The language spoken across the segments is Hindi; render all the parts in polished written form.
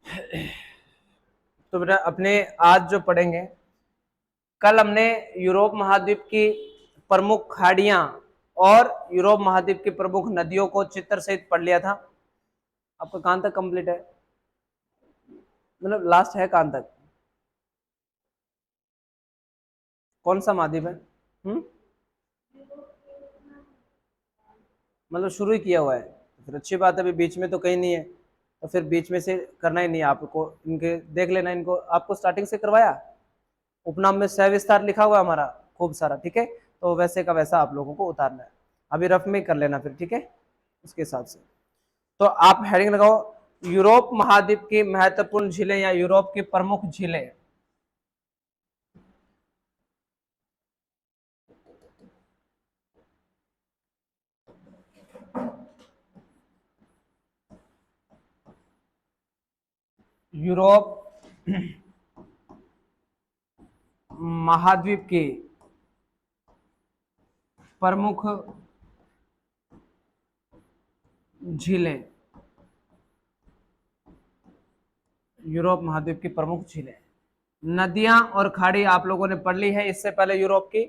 तो बेटा अपने आज जो पढ़ेंगे, कल हमने यूरोप महाद्वीप की प्रमुख खाड़ियां और यूरोप महाद्वीप की प्रमुख नदियों को चित्र सहित पढ़ लिया था। आपका कहां तक कंप्लीट है, मतलब लास्ट है कहां तक, कौन सा महाद्वीप है? मतलब शुरू ही किया हुआ है, फिर अच्छी बात है। अभी बीच में तो कहीं नहीं है, तो फिर बीच में से करना ही नहीं है आपको। इनके देख लेना, इनको आपको स्टार्टिंग से करवाया। उपनाम में सविस्तार लिखा हुआ है हमारा खूब सारा, ठीक है। तो वैसे का वैसा आप लोगों को उतारना है, अभी रफ में कर लेना फिर, ठीक है, उसके हिसाब से। तो आप हेडिंग लगाओ, यूरोप महाद्वीप की महत्वपूर्ण झीलें या यूरोप की प्रमुख झीलें। यूरोप महाद्वीप की प्रमुख झीलें, यूरोप महाद्वीप की प्रमुख झीलें। नदियां और खाड़ी आप लोगों ने पढ़ ली है इससे पहले यूरोप की,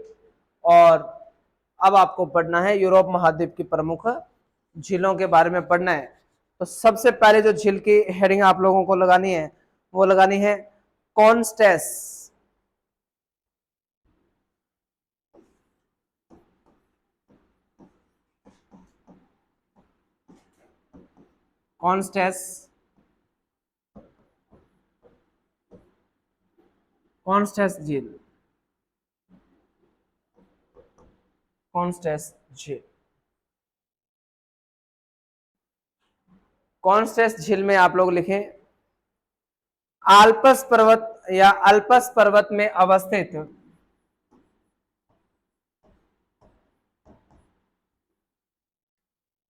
और अब आपको पढ़ना है यूरोप महाद्वीप की प्रमुख झीलों के बारे में पढ़ना है। तो सबसे पहले जो झील की हेडिंग आप लोगों को लगानी है, वो लगानी है कॉन्स्टेस। कॉन्स्टेस, कॉन्स्टेस झील, कॉन्स्टेस झील। कॉन्स्टेस झील में आप लोग लिखें, आल्पस पर्वत या अल्पस पर्वत में अवस्थित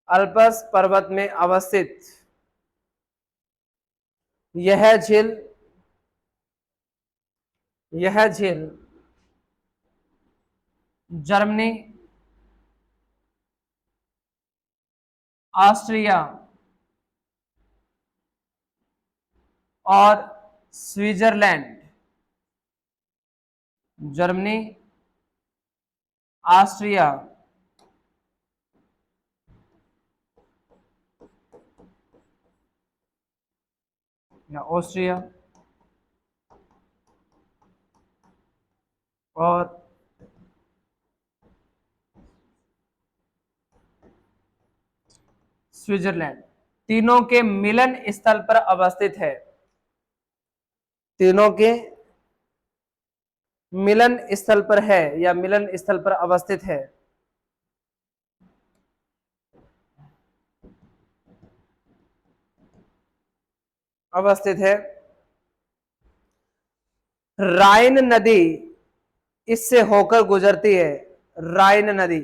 अल्पस पर्वत में अवस्थित यह झील, यह झील जर्मनी, ऑस्ट्रिया और स्विट्जरलैंड, जर्मनी, ऑस्ट्रिया या ऑस्ट्रिया और स्विट्जरलैंड, तीनों के मिलन स्थल पर अवस्थित है। तीनों के मिलन स्थल पर है या मिलन स्थल पर अवस्थित है। अवस्थित है। राइन नदी इससे होकर गुजरती है। राइन नदी,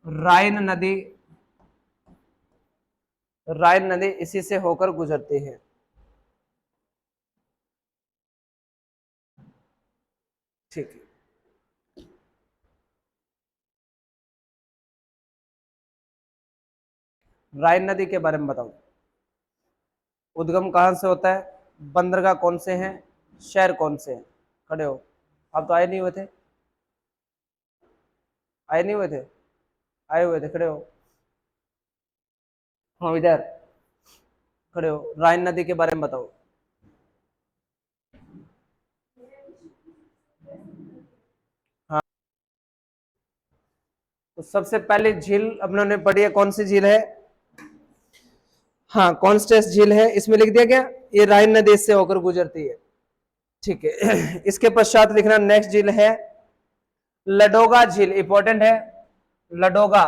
राइन नदी, राइन नदी इसी से होकर गुजरती है। ठीक है, राइन नदी के बारे में बताओ। उद्गम कहां से होता है, बंदरगाह कौन से हैं, शहर कौन से हैं? खड़े हो, आप तो आए नहीं हुए थे, आए नहीं हुए थे, आए हुए थे, खड़े हो। हाँ इधर खड़े हो, राइन नदी के बारे में बताओ। हाँ, तो सबसे पहले झील अपनों ने पढ़ी है, कौन सी झील है? हाँ, कॉन्स्टेस झील है। इसमें लिख दिया क्या, ये राइन नदी से होकर गुजरती है। ठीक है इसके पश्चात लिखना, नेक्स्ट झील है लडोगा झील, इंपॉर्टेंट है लडोगा।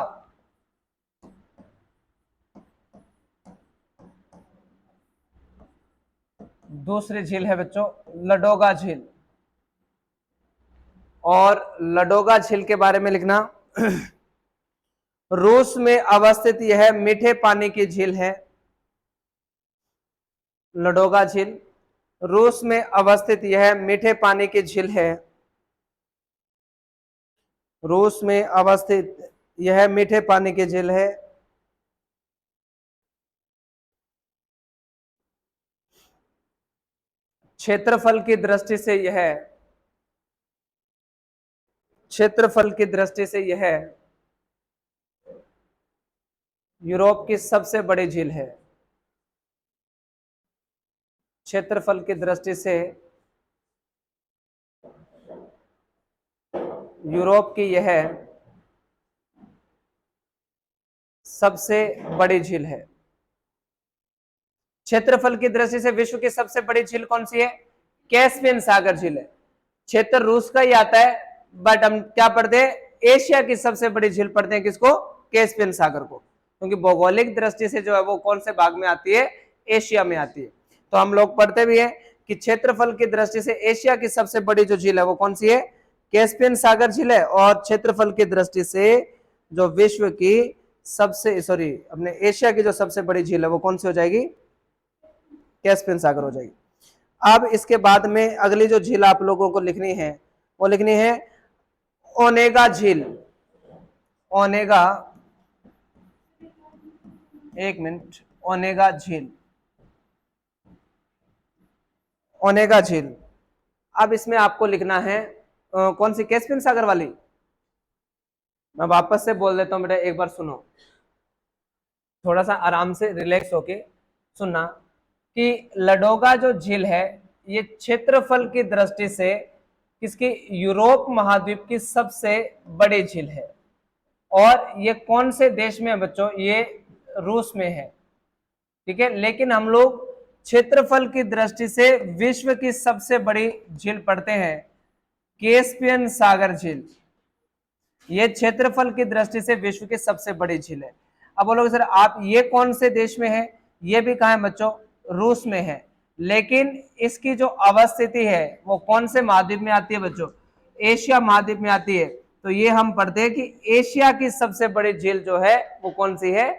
दूसरी झील है बच्चों लडोगा झील। और लडोगा झील के बारे में लिखना, रूस में अवस्थित यह मीठे पानी की झील है। लडोगा झील रूस में अवस्थित यह मीठे पानी की झील है। रूस में अवस्थित यह मीठे पानी की झील है। क्षेत्रफल की दृष्टि से यह क्षेत्रफल की दृष्टि से यह यूरोप की सबसे बड़ी झील है। क्षेत्रफल की दृष्टि से यूरोप की यह सबसे बड़ी झील है। क्षेत्रफल की दृष्टि से विश्व की सबसे बड़ी झील कौन सी है? कैस्पियन सागर झील है। क्षेत्र रूस का ही आता है, बट हम क्या पढ़ते हैं? एशिया की सबसे बड़ी झील पढ़ते हैं किसको? कैस्पियन सागर को, क्योंकि भौगोलिक दृष्टि से जो है वो कौन से भाग में आती है? एशिया में आती है। तो हम लोग पढ़ते भी है कि क्षेत्रफल की दृष्टि से एशिया की सबसे बड़ी जो झील है वो कौन सी है? कैस्पियन सागर झील है। और क्षेत्रफल की दृष्टि से जो विश्व की सबसे अपने एशिया की जो सबसे बड़ी झील है वो कौन सी हो जाएगी? कैस्पियन सागर हो जाएगी। अब इसके बाद में अगली जो झील आप लोगों को लिखनी है वो लिखनी है ओनेगा झील। ओनेगा, एक मिनट, ओनेगा झील, ओनेगा झील। अब इसमें आपको लिखना है कौन सी? कैस्पियन सागर वाली। मैं वापस से बोल देता हूं बेटा, एक बार सुनो, थोड़ा सा आराम से रिलैक्स होके सुनना कि लडोगा जो झील है ये क्षेत्रफल की दृष्टि से किसकी? यूरोप महाद्वीप की सबसे बड़ी झील है। और ये कौन से देश में है बच्चों? ये रूस में है। ठीक है, लेकिन हम लोग क्षेत्रफल की दृष्टि से विश्व की सबसे बड़ी झील पढ़ते हैं कैस्पियन सागर झील। ये क्षेत्रफल की दृष्टि से विश्व की सबसे बड़ी झील है। अब बोलोगे सर आप ये कौन से देश में है? ये भी कहां है बच्चों? रूस में है। लेकिन इसकी जो अवस्थिति है वो कौन से महाद्वीप में आती है बच्चों? एशिया महाद्वीप में आती है। तो ये हम पढ़ते हैं कि एशिया की सबसे बड़ी झील जो है वो कौन सी है?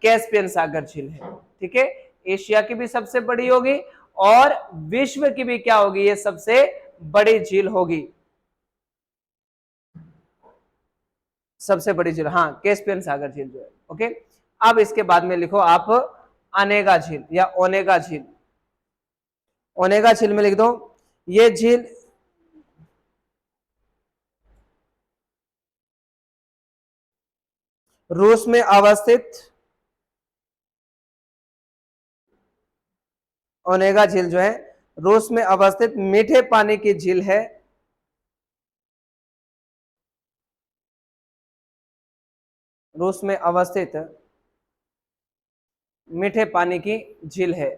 कैस्पियन सागर झील है। ठीक है, एशिया की भी सबसे बड़ी होगी और विश्व की भी क्या होगी? ये सबसे बड़ी झील होगी, सबसे बड़ी झील। हाँ, कैस्पियन सागर झील जो है। ओके, अब इसके बाद में लिखो आप अनेगा झील या ओनेगा झील। ओनेगा झील में लिख दो ये झील रूस में अवस्थित, ओनेगा झील जो है रूस में अवस्थित मीठे पानी की झील है। रूस में अवस्थित मीठे पानी की झील है।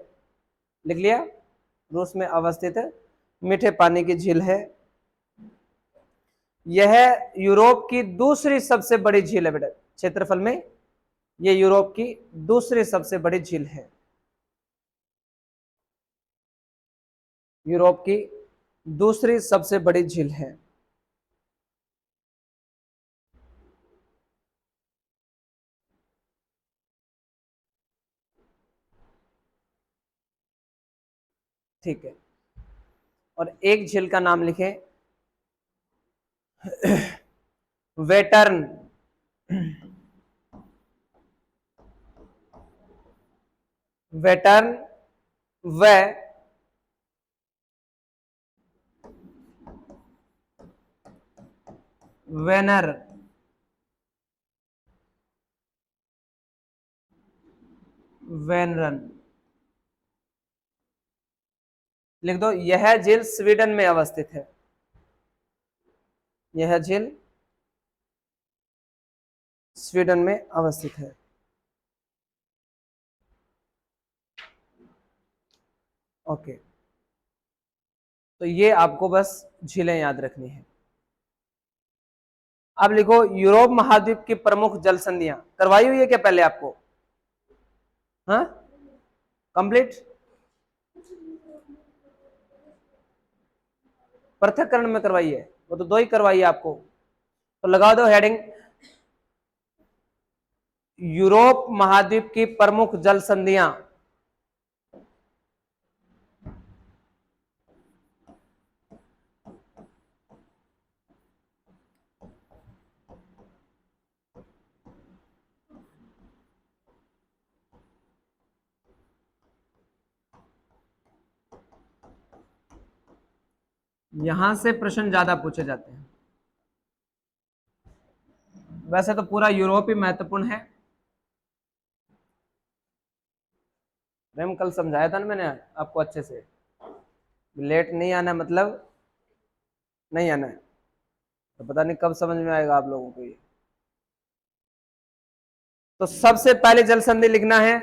लिख लिया? रूस में अवस्थित मीठे पानी की झील है। यह यूरोप की दूसरी सबसे बड़ी झील है बेटा, क्षेत्रफल में यह यूरोप की दूसरी सबसे बड़ी झील है। यूरोप की दूसरी सबसे बड़ी झील है। ठीक है, और एक झील का नाम लिखें वेटर्न। वेटर्न व वेनर। वेनरन लिख दो। यह झील स्वीडन में अवस्थित है। यह झील स्वीडन में अवस्थित है। ओके, तो ये आपको बस झीलें याद रखनी है। अब लिखो यूरोप महाद्वीप की प्रमुख जल संधियां। करवाई हुई है क्या पहले आपको? हाँ, कंप्लीट। पृथक्करण में करवाई है, वो तो दो ही करवाई है आपको। तो लगा दो हेडिंग यूरोप महाद्वीप की प्रमुख जल संधियां। यहां से प्रश्न ज्यादा पूछे जाते हैं। वैसे तो पूरा यूरोप ही महत्वपूर्ण है। मैम कल समझाया था ना मैंने आपको अच्छे से, लेट नहीं आना मतलब नहीं आना है। तो पता नहीं कब समझ में आएगा आप लोगों को ये। तो सबसे पहले जल संधि लिखना है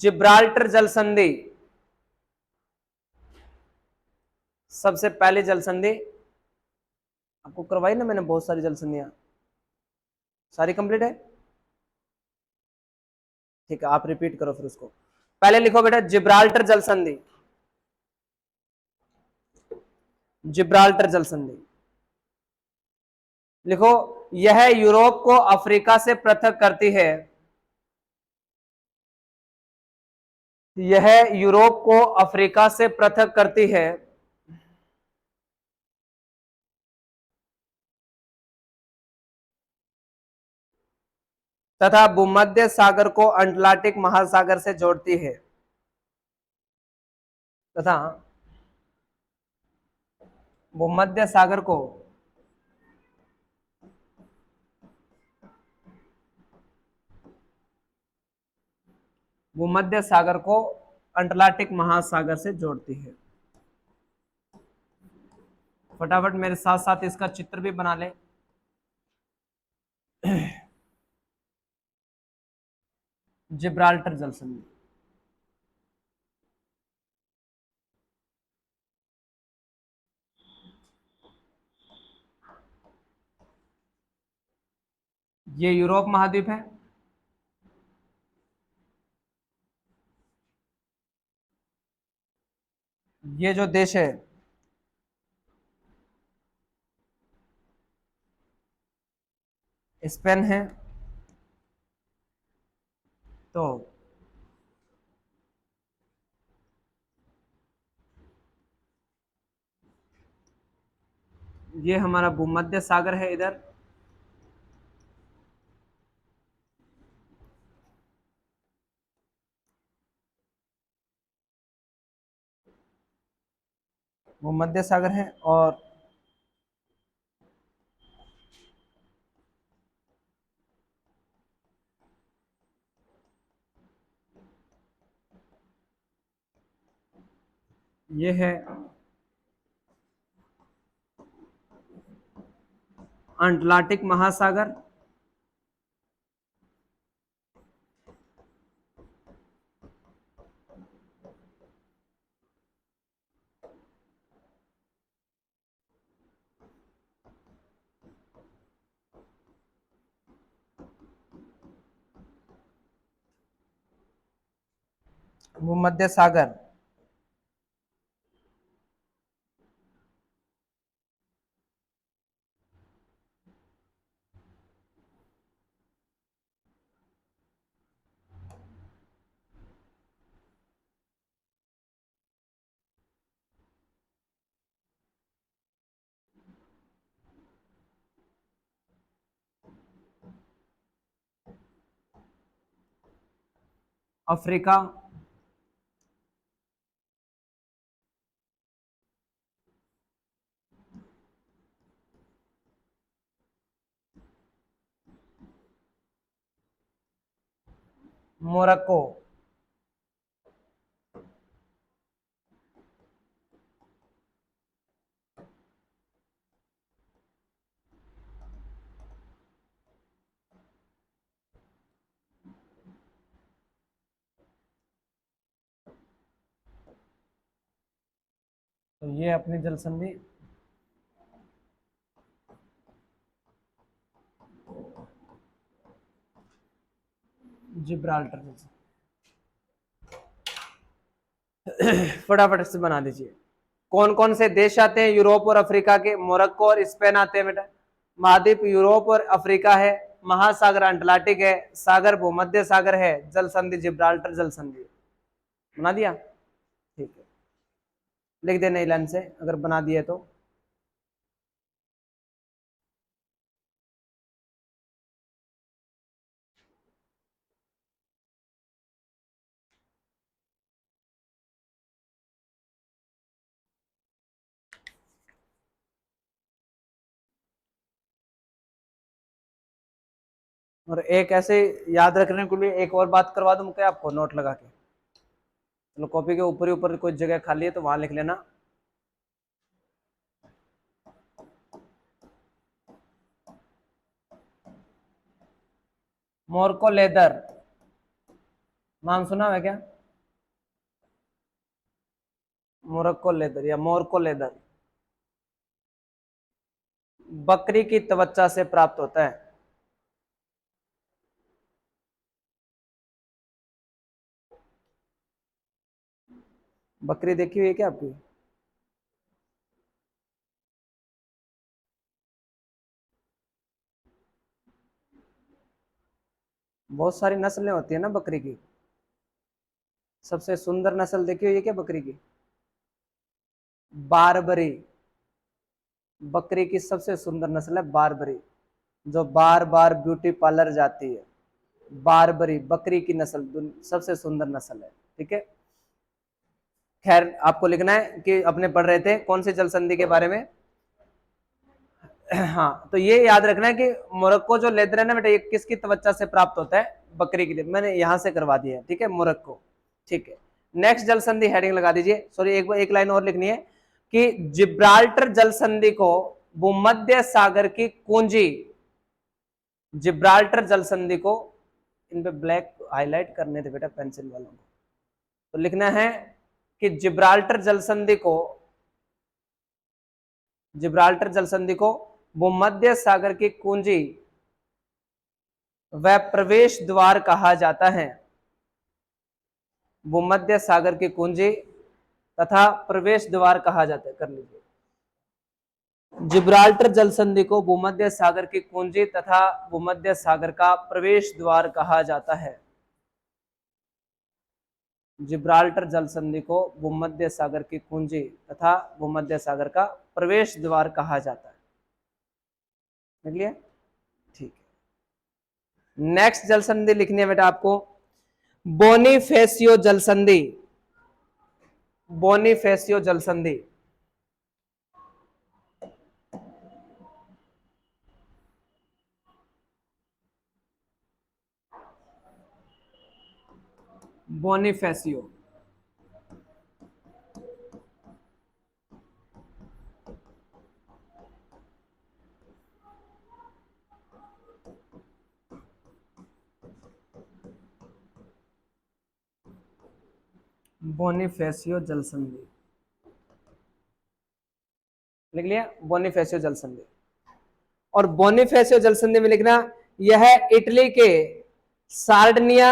जिब्राल्टर जल संधि। सबसे पहले जल संधि आपको करवाई ना मैंने, बहुत सारी जल संधियां सारी कंप्लीट है। ठीक है, आप रिपीट करो फिर उसको। पहले लिखो बेटा जिब्राल्टर जल संधि, जिब्राल्टर जल संधि लिखो। यह यूरोप को अफ्रीका से पृथक करती है, यह यूरोप को अफ्रीका से पृथक करती है तथा भूमध्य सागर को अटलांटिक महासागर से जोड़ती है, तथा भूमध्य सागर को भूमध्य सागर को अटलांटिक महासागर से जोड़ती है। फटाफट मेरे साथ साथ इसका चित्र भी बना ले। जिब्राल्टर जल संधि, ये यूरोप महाद्वीप है, ये जो देश है स्पेन है। तो ये हमारा भूमध्य सागर है इधर, भूमध्य सागर है। और ये है अटलांटिक महासागर। भूमध्य सागर अफ्रीका, मोरक्को, तो ये अपनी जल संधि जिब्राल्टर जल संधि। फटाफट से बना दीजिए। कौन कौन से देश आते हैं यूरोप और अफ्रीका के? मोरक्को और स्पेन आते हैं बेटा। महाद्वीप यूरोप और अफ्रीका है, महासागर अटलांटिक है, सागर भूमध्य सागर है, जल संधि जिब्राल्टर जल संधि। बना दिया? ठीक है, लिख देना लाइन से अगर बना दिए तो। और एक ऐसे याद रखने के लिए एक और बात करवा दूं क्या आपको, नोट लगा के। चलो कॉपी के ऊपर ही ऊपर कोई जगह खाली है तो वहां लिख लेना। मोरक्को लेदर नाम सुना है क्या? मोरक्को लेदर या मोरक्को लेदर बकरी की त्वचा से प्राप्त होता है। बकरी देखी हुई है क्या आपकी? बहुत सारी नस्लें होती है ना बकरी की। सबसे सुंदर नस्ल देखी हुई है क्या बकरी की? बारबरी। बकरी की सबसे सुंदर नस्ल है बारबरी, जो बार बार ब्यूटी पार्लर जाती है। बारबरी बकरी की नस्ल सबसे सुंदर नस्ल है। ठीक है, खैर आपको लिखना है कि अपने पढ़ रहे थे कौन से जल संधि के बारे में। हाँ, तो ये याद रखना है कि मोरक्को जो लेदर है ना बेटा, ये किसकी त्वचा से प्राप्त होता है? बकरी की। मैंने यहां से करवा दिया है, ठीक है, मोरक्को। ठीक है, नेक्स्ट जल संधि हेडिंग लगा दीजिए। सॉरी, एक लाइन और लिखनी है कि जिब्राल्टर जल संधि को भूमध्य सागर की कुंजी, जिब्राल्टर जल संधि को, इन पे ब्लैक हाईलाइट करने थे बेटा पेंसिल वालों को, तो लिखना है कि जिब्राल्टर जल संधि को, जिब्राल्टर जल संधि को भूमध्य सागर की कुंजी व प्रवेश द्वार कहा जाता है। भूमध्य सागर की कुंजी तथा प्रवेश द्वार कहा जाता है। कर लीजिए, जिब्राल्टर जल संधि को भूमध्य सागर की कुंजी तथा भूमध्य सागर का प्रवेश द्वार कहा जाता है। जिब्राल्टर जल संधि को भूमध्य सागर की कुंजी तथा भूमध्य सागर का प्रवेश द्वार कहा जाता है। देख लिया? ठीक है, नेक्स्ट जल संधि लिखनी है बेटा आपको, बोनीफेसियो जल संधि। बोनीफेसियो जल संधि, बोनीफेसियो, बोनीफेसियो जल संधि लिख लिया, बोनीफेसियो जल संधि। और बोनीफेसियो जल संधि में लिखना, यह इटली के सार्डिनिया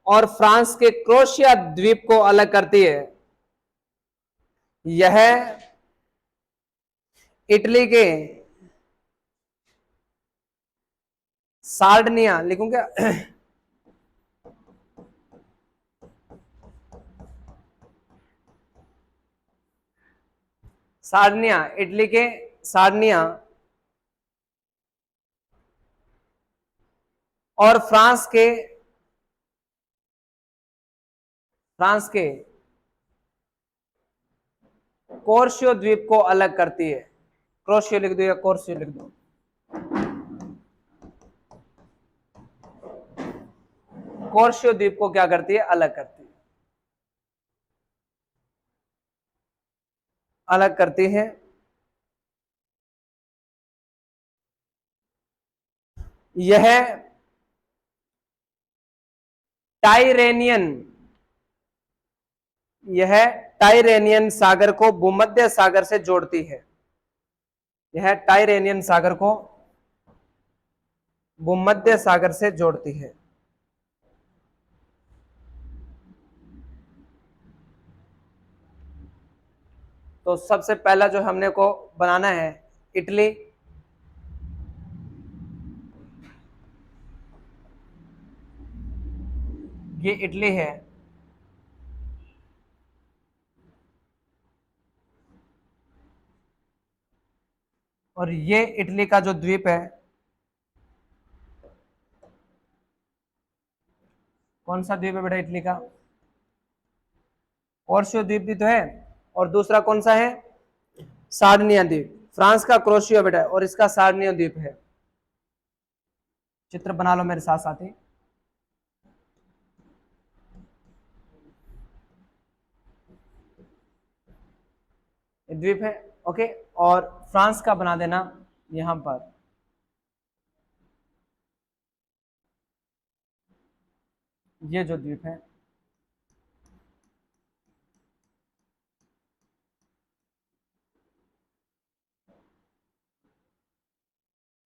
और फ्रांस के क्रोशिया द्वीप को अलग करती है। यह इटली के सार्डिनिया लिखूं क्या? सार्डिनिया, इटली के सार्डिनिया और फ्रांस के कोर्सियो द्वीप को अलग करती है। क्रोशियो लिख दो या कोर्सियो लिख दो। कोर्सियो द्वीप को क्या करती है? अलग करती है। अलग करती है। यह टाइरेनियन, यह टाइरेनियन सागर को भूमध्य सागर से जोड़ती है। यह टाइरेनियन सागर को भूमध्य सागर से जोड़ती है। तो सबसे पहला जो हमने को बनाना है, इटली, ये इटली है, और ये इटली का जो द्वीप है, कौन सा द्वीप है बेटा इटली का? कोर्सियो द्वीप भी तो है। और दूसरा कौन सा है? सार्डिनिया द्वीप। फ्रांस का क्रोशियो बेटा, और इसका सार्डिनिया द्वीप है। चित्र बना लो मेरे साथ साथी। ये द्वीप है, ओके। और फ्रांस का बना देना यहां पर। ये जो द्वीप है,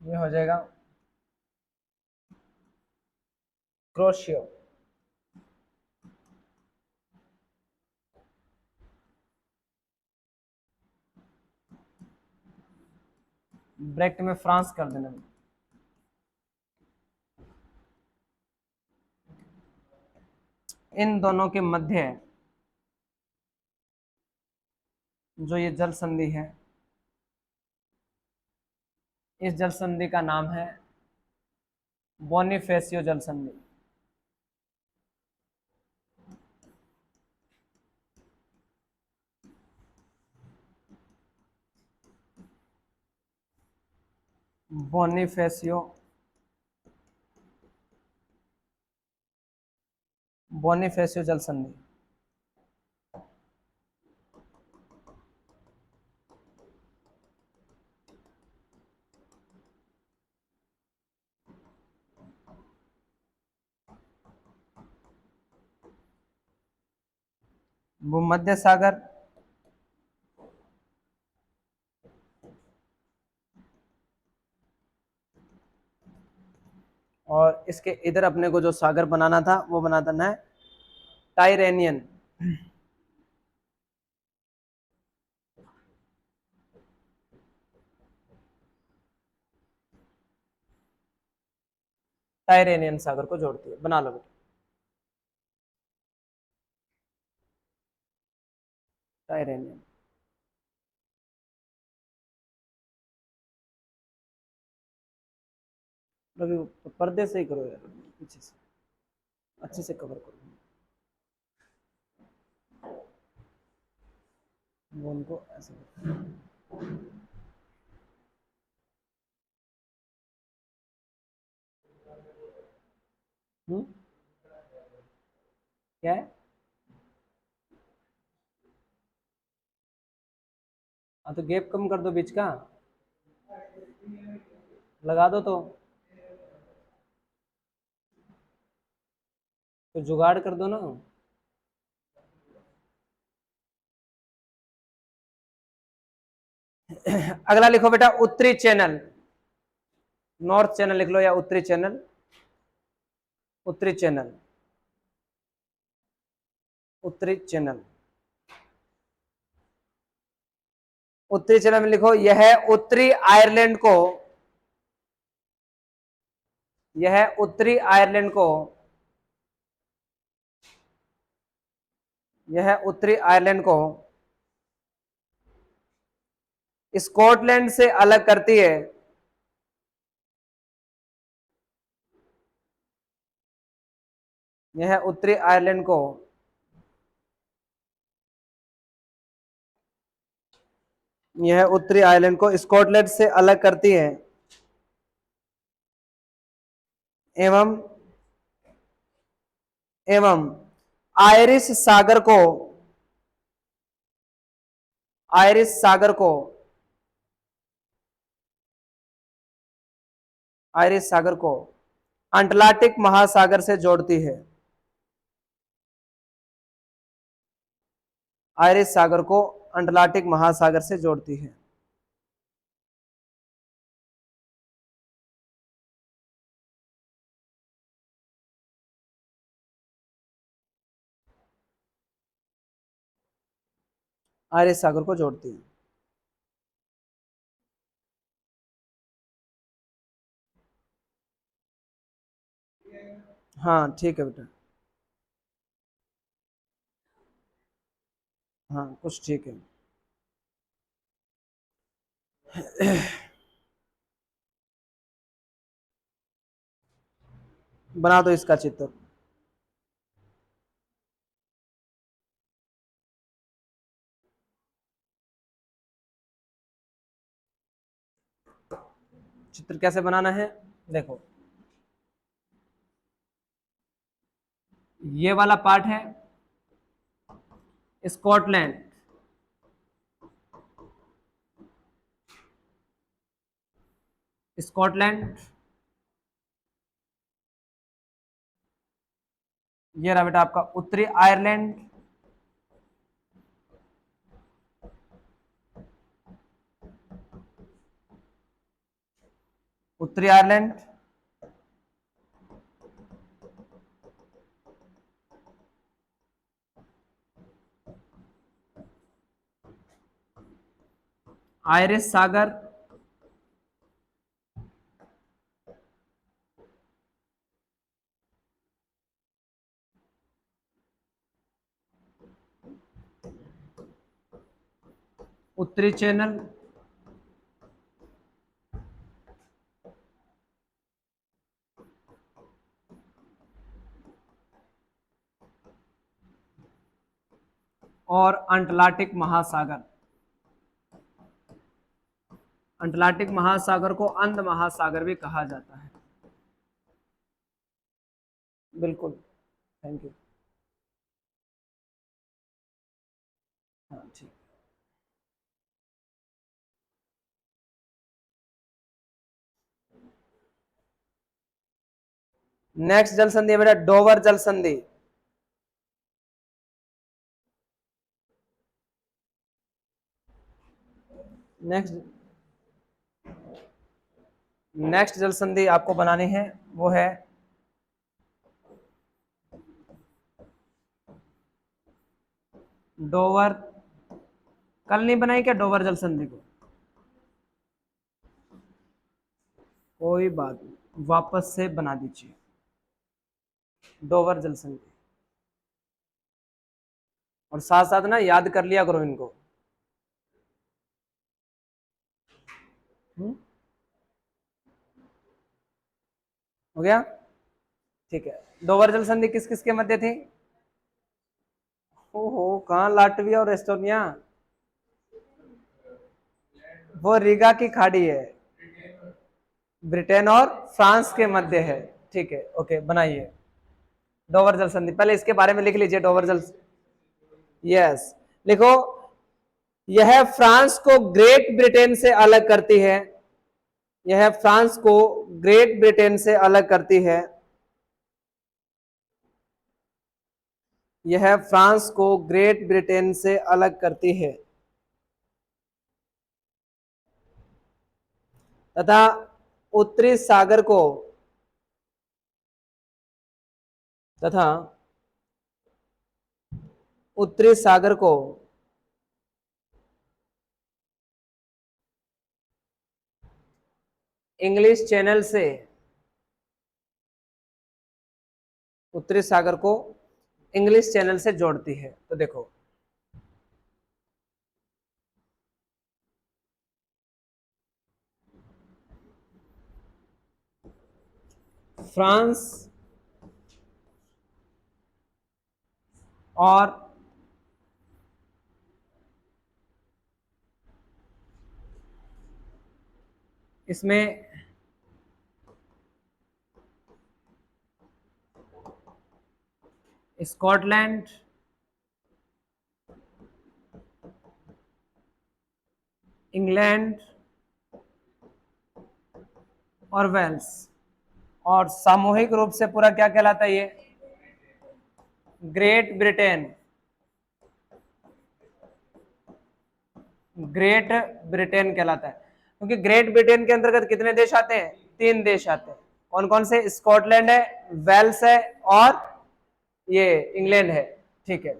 ये हो जाएगा क्रोशियो। ब्रैकेट में फ्रांस कर देना। इन दोनों के मध्य जो ये जल संधि है, इस जल संधि का नाम है बोनिफेसियो जल संधि। बोनिफेसियो, बोनिफेसियो जल संधि। भूमध्य सागर और इसके इधर अपने को जो सागर बनाना था वो बनाना है टाइरेनियन। टाइरेनियन सागर को जोड़ती है, बना लो बेटा। टाइरेनियन। रवि पर्दे से ही करो यार, पीछे से अच्छे से कवर करो वो उनको ऐसे। हम्म, क्या है? हाँ तो गैप कम कर दो बीच का, लगा दो तो जुगाड़ कर दो ना। अगला लिखो बेटा उत्तरी चैनल। नॉर्थ चैनल लिख लो या उत्तरी चैनल। उत्तरी चैनल, उत्तरी चैनल। उत्तरी चैनल में लिखो यह उत्तरी आयरलैंड को, यह उत्तरी आयरलैंड को, यह उत्तरी आयरलैंड को स्कॉटलैंड से अलग करती है। यह उत्तरी आयरलैंड को, यह उत्तरी आयरलैंड को स्कॉटलैंड से अलग करती है एवं एवं आयरिश सागर को, आयरिश सागर को, आयरिश सागर को अटलांटिक महासागर से जोड़ती है। आयरिश सागर को अटलांटिक महासागर से जोड़ती है। आयरिश सागर को जोड़ती है। हाँ ठीक है बेटा, हाँ कुछ ठीक है। बना दो इसका चित्र। चित्र कैसे बनाना है देखो। ये वाला पार्ट है स्कॉटलैंड, स्कॉटलैंड। ये रहा बेटा आपका उत्तरी आयरलैंड, उत्तरी आयरलैंड। आयरिश सागर, उत्तरी चैनल, और अंटार्कटिक महासागर। अंटार्कटिक महासागर को अंध महासागर भी कहा जाता है। बिल्कुल, थैंक यू। हाँ ठीक। नेक्स्ट जल संधि है बेटा डोवर जल संधि। नेक्स्ट नेक्स्ट जल संधि आपको बनानी है वो है डोवर। कल नहीं बनाई क्या डोवर जल संधि को? कोई बात नहीं, वापस से बना दीजिए डोवर जल संधि, और साथ साथ ना याद कर लिया करो इनको। हो गया? ठीक है। डोवर जल संधि किस किस के मध्य थी? ओहो, कहाँ लाटविया और एस्टोनिया? वो रीगा की खाड़ी है, ब्रिटेन और फ्रांस के मध्य है। ठीक है, ओके, बनाइए डोवर जल संधि। पहले इसके बारे में लिख लीजिए डोवर जल। यस, लिखो। यह फ्रांस को ग्रेट ब्रिटेन से अलग करती है, यह फ्रांस को ग्रेट ब्रिटेन से अलग करती है, यह फ्रांस को ग्रेट ब्रिटेन से अलग करती है, तथा उत्तरी सागर को तथा उत्तरी सागर को इंग्लिश चैनल से, उत्तरी सागर को इंग्लिश चैनल से जोड़ती है। तो देखो, फ्रांस और इसमें स्कॉटलैंड, इंग्लैंड और वेल्स, और सामूहिक रूप से पूरा क्या कहलाता है? ये ग्रेट ब्रिटेन, ग्रेट ब्रिटेन कहलाता है। क्योंकि ग्रेट ब्रिटेन के अंतर्गत कितने देश आते हैं? 3 देश आते हैं। कौन कौन से? स्कॉटलैंड है, वेल्स है, और ये इंग्लैंड है। ठीक है,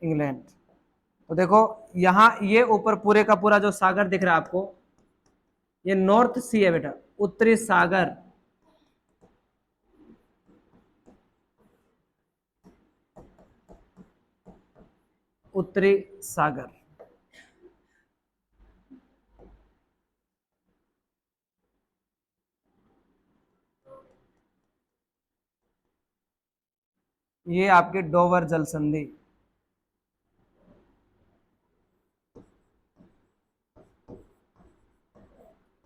इंग्लैंड। तो देखो यहां ये ऊपर पूरे का पूरा जो सागर दिख रहा है आपको, ये नॉर्थ सी है बेटा, उत्तरी सागर। उत्तरी सागर, ये आपके डोवर जल संधि।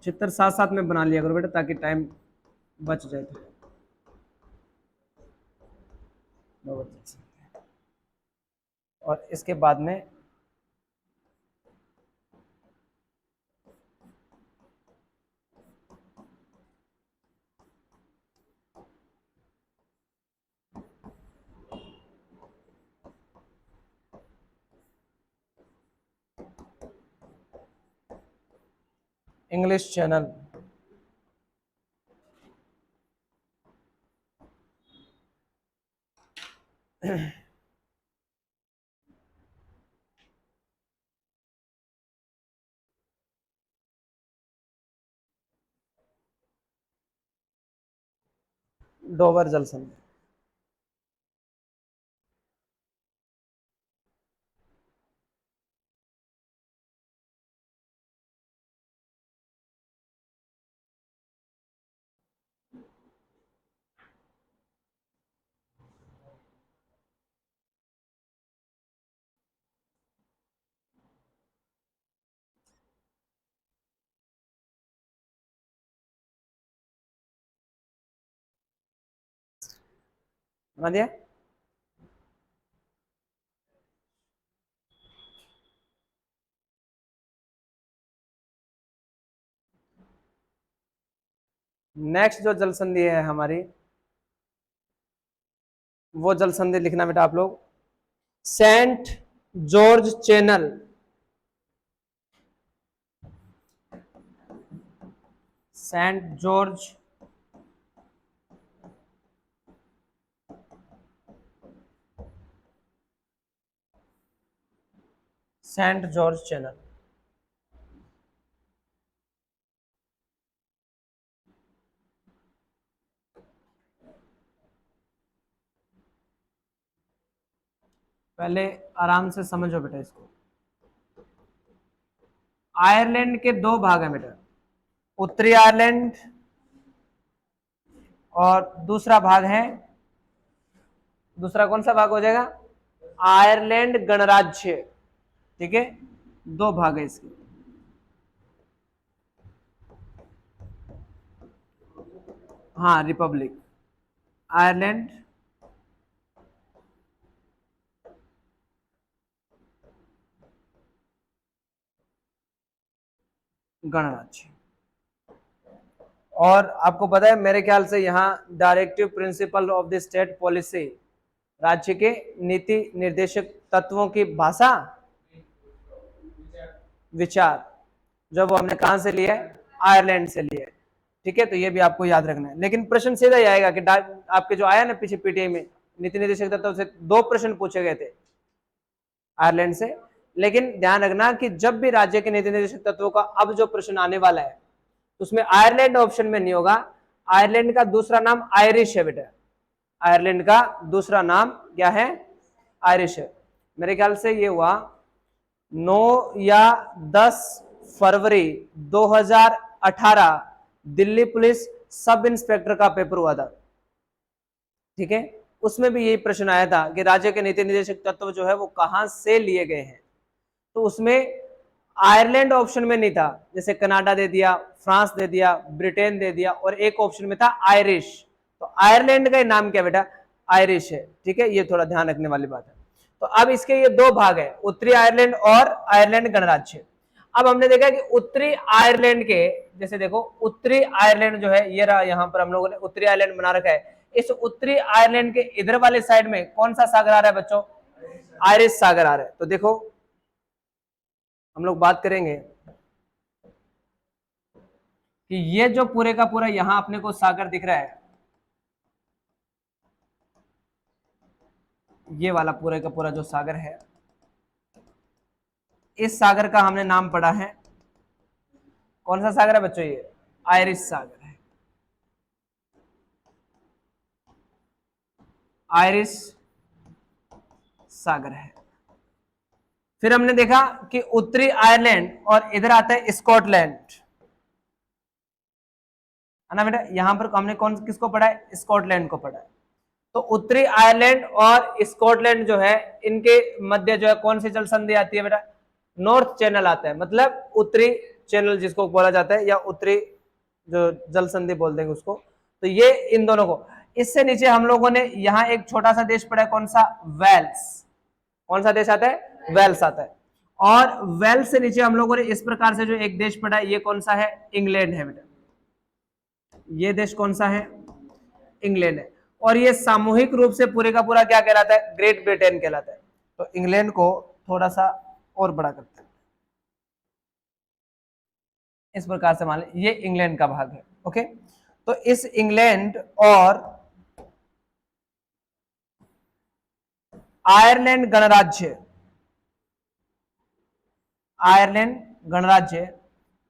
चित्र साथ साथ में बना लिया करो बेटा, ताकि टाइम बच जाए। और इसके बाद में इंग्लिश चैनल, डोबर जल संधि। बना दिया। नेक्स्ट जो जल संधि है हमारी, वो जल संधि लिखना बेटा आप लोग, Saint George channel. Saint George Saint George channel. पहले आराम से समझो बेटा इसको। आयरलैंड के दो भाग हैं बेटा, उत्तरी आयरलैंड और दूसरा भाग है, दूसरा कौन सा भाग हो जाएगा, आयरलैंड गणराज्य। ठीक है, दो भाग है इसके। हाँ, रिपब्लिक आयरलैंड गणराज्य। और आपको पता है मेरे ख्याल से यहाँ directive principle of the state policy, राज्य के नीति निर्देशक तत्वों की भाषा, विचार, जब वो हमने कहां से लिया है, आयरलैंड से लिया है। ठीक है, तो ये भी आपको याद रखना है। लेकिन प्रश्न सीधा ही आएगा कि आपके जो आया ना पीछे पीटीआई में, नीति निर्देशक तत्व से दो प्रश्न पूछे गए थे आयरलैंड से। लेकिन ध्यान रखना कि जब भी राज्य के नीति निर्देशक तत्वों का अब जो प्रश्न आने वाला है, तो उसमें आयरलैंड ऑप्शन में नहीं होगा। आयरलैंड का दूसरा नाम आयरिश है बेटा। आयरलैंड का दूसरा नाम क्या है, आयरिश है। मेरे ख्याल से ये हुआ 9 या 10 फरवरी 2018 दिल्ली पुलिस सब इंस्पेक्टर का पेपर हुआ था। ठीक है, उसमें भी यही प्रश्न आया था कि राज्य के नीति निर्देशक तत्व जो है वो कहां से लिए गए हैं। तो उसमें आयरलैंड ऑप्शन में नहीं था, जैसे कनाडा दे दिया, फ्रांस दे दिया, ब्रिटेन दे दिया, और एक ऑप्शन में था आयरिश। तो आयरलैंड का नाम क्या बेटा, आयरिश है। ठीक है, ये थोड़ा ध्यान रखने वाली बात है। तो अब इसके ये दो भाग है, उत्तरी आयरलैंड और आयरलैंड गणराज्य। अब हमने देखा कि उत्तरी आयरलैंड के, जैसे देखो उत्तरी आयरलैंड जो है ये रहा, यहां पर हम लोगों ने उत्तरी आयरलैंड बना रखा है। इस उत्तरी आयरलैंड के इधर वाले साइड में कौन सा सागर आ रहा है बच्चों, आयरिश सागर आ रहा है। तो देखो हम लोग बात करेंगे कि ये जो पूरे का पूरा यहां अपने को सागर दिख रहा है, ये वाला पूरे का पूरा जो सागर है, इस सागर का हमने नाम पढ़ा है, कौन सा सागर है बच्चों, ये आयरिश सागर है। आयरिश सागर है। फिर हमने देखा कि उत्तरी आयरलैंड और इधर आता है स्कॉटलैंड, है ना बेटा। यहां पर हमने कौन किसको पढ़ा है, स्कॉटलैंड को पढ़ा है। तो उत्तरी आयरलैंड और स्कॉटलैंड जो है, इनके मध्य जो है कौन सी जल संधि आती है बेटा, नॉर्थ चैनल आता है। मतलब उत्तरी चैनल जिसको बोला जाता है, या उत्तरी जो जल संधि बोल देंगे उसको, तो ये इन दोनों को। इससे नीचे हम लोगों ने यहाँ एक छोटा सा देश पढ़ा है, कौन सा, वेल्स। कौन सा देश आता है, वेल्स आता है। और वेल्स से नीचे हम लोगों ने इस प्रकार से जो एक देश पढ़ा है, ये कौन सा है, इंग्लैंड है बेटा। ये देश कौन सा है, इंग्लैंड है। और ये सामूहिक रूप से पूरे का पूरा क्या कहलाता है, ग्रेट ब्रिटेन कहलाता है। तो इंग्लैंड को थोड़ा सा और बड़ा करते हैं, इस प्रकार से मान लीजिए ये इंग्लैंड का भाग है। ओके, तो इस इंग्लैंड और आयरलैंड गणराज्य, आयरलैंड गणराज्य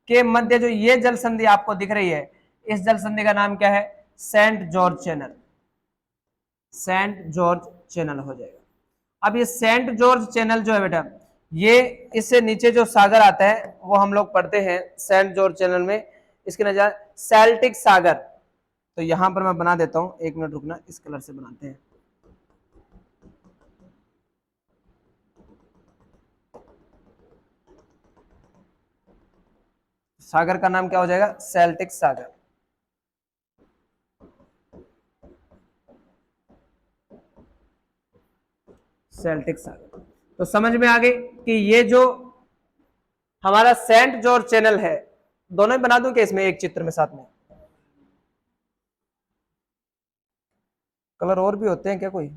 के मध्य जो ये जल संधि आपको दिख रही है, इस जल संधि का नाम क्या है, Saint George channel. Saint George channel हो जाएगा। अब ये सेंट जॉर्ज चैनल जो है बेटा, ये इससे नीचे जो सागर आता है वो हम लोग पढ़ते हैं सेंट जॉर्ज चैनल में, इसके नजर सेल्टिक सागर। तो यहां पर मैं बना देता हूं, एक मिनट रुकना, इस कलर से बनाते हैं। सागर का नाम क्या हो जाएगा, सेल्टिक सागर। सेल्टिक सागर। तो समझ में आ गई कि ये जो हमारा सेंट जॉर्ज चैनल है, दोनों ही बना दूं कि इसमें एक चित्र में साथ में, कलर और भी होते हैं क्या, कोई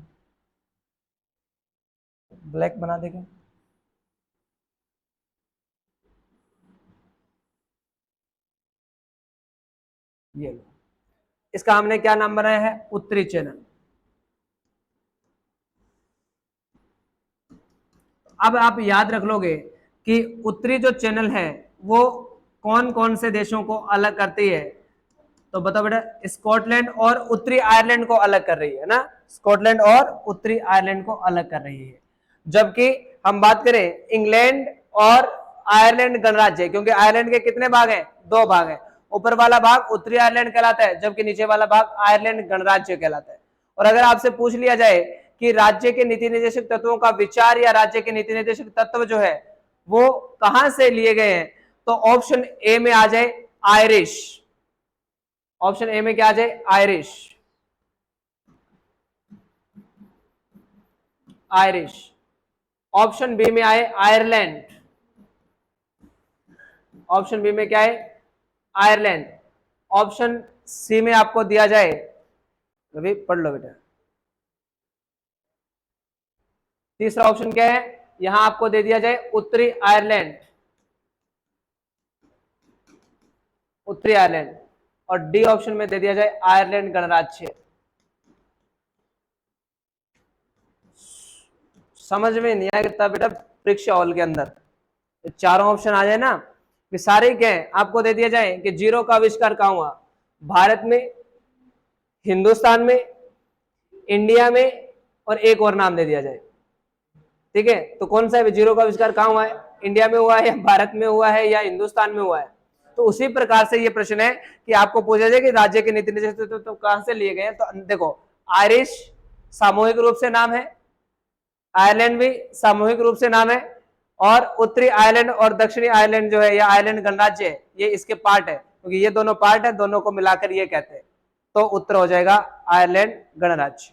ब्लैक बना देगा। ये लो, इसका हमने क्या नाम बनाया है, उत्तरी चैनल। अब आप याद रख लोगे कि उत्तरी जो चैनल है वो कौन कौन से देशों को अलग करती है, तो बताओ बेटा, स्कॉटलैंड और उत्तरी आयरलैंड को अलग कर रही है ना, स्कॉटलैंड और उत्तरी आयरलैंड को अलग कर रही है। जबकि हम बात करें इंग्लैंड और आयरलैंड गणराज्य, क्योंकि आयरलैंड के कितने भाग हैं, दो भाग हैं, ऊपर वाला भाग उत्तरी आयरलैंड कहलाता है, जबकि नीचे वाला भाग आयरलैंड गणराज्य कहलाता है। और अगर आपसे पूछ लिया जाए कि राज्य के नीति निर्देशक तत्वों का विचार या राज्य के नीति निर्देशक तत्व जो है वो कहां से लिए गए हैं, तो ऑप्शन ए में आ जाए आयरिश। ऑप्शन ए में क्या आ जाए, आयरिश। आयरिश। ऑप्शन बी में आए आयरलैंड। ऑप्शन बी में क्या है, आयरलैंड। ऑप्शन सी में आपको दिया जाए, अभी पढ़ लो बेटा, तीसरा ऑप्शन क्या है, यहां आपको दे दिया जाए उत्तरी आयरलैंड, उत्तरी आयरलैंड। और डी ऑप्शन में दे दिया जाए आयरलैंड गणराज्य। समझ में नहीं आएगा बेटा परीक्षा हॉल के अंदर, चारों ऑप्शन आ जाए ना, कि सारे क्या है, आपको दे दिया जाए कि जीरो का आविष्कार कहां हुआ, भारत में, हिंदुस्तान में, इंडिया में, और एक और नाम दे दिया जाए। ठीक है, तो कौन सा है, जीरो का आविष्कार कहां हुआ है, इंडिया में हुआ है, या भारत में हुआ है, या हिंदुस्तान में हुआ है। तो उसी प्रकार से ये प्रश्न है कि आपको पूछा जाए कि राज्य के नीति निर्देशक तो कहां से लिए गए हैं। तो देखो, आयरिश सामूहिक रूप से नाम है, आयरलैंड भी सामूहिक रूप से नाम है, और उत्तरी आयरलैंड और दक्षिणी आयरलैंड जो है, या आयरलैंड गणराज्य है, ये इसके पार्ट है, क्योंकि ये दोनों पार्ट है, दोनों को मिलाकर ये कहते हैं। तो उत्तर हो जाएगा आयरलैंड गणराज्य।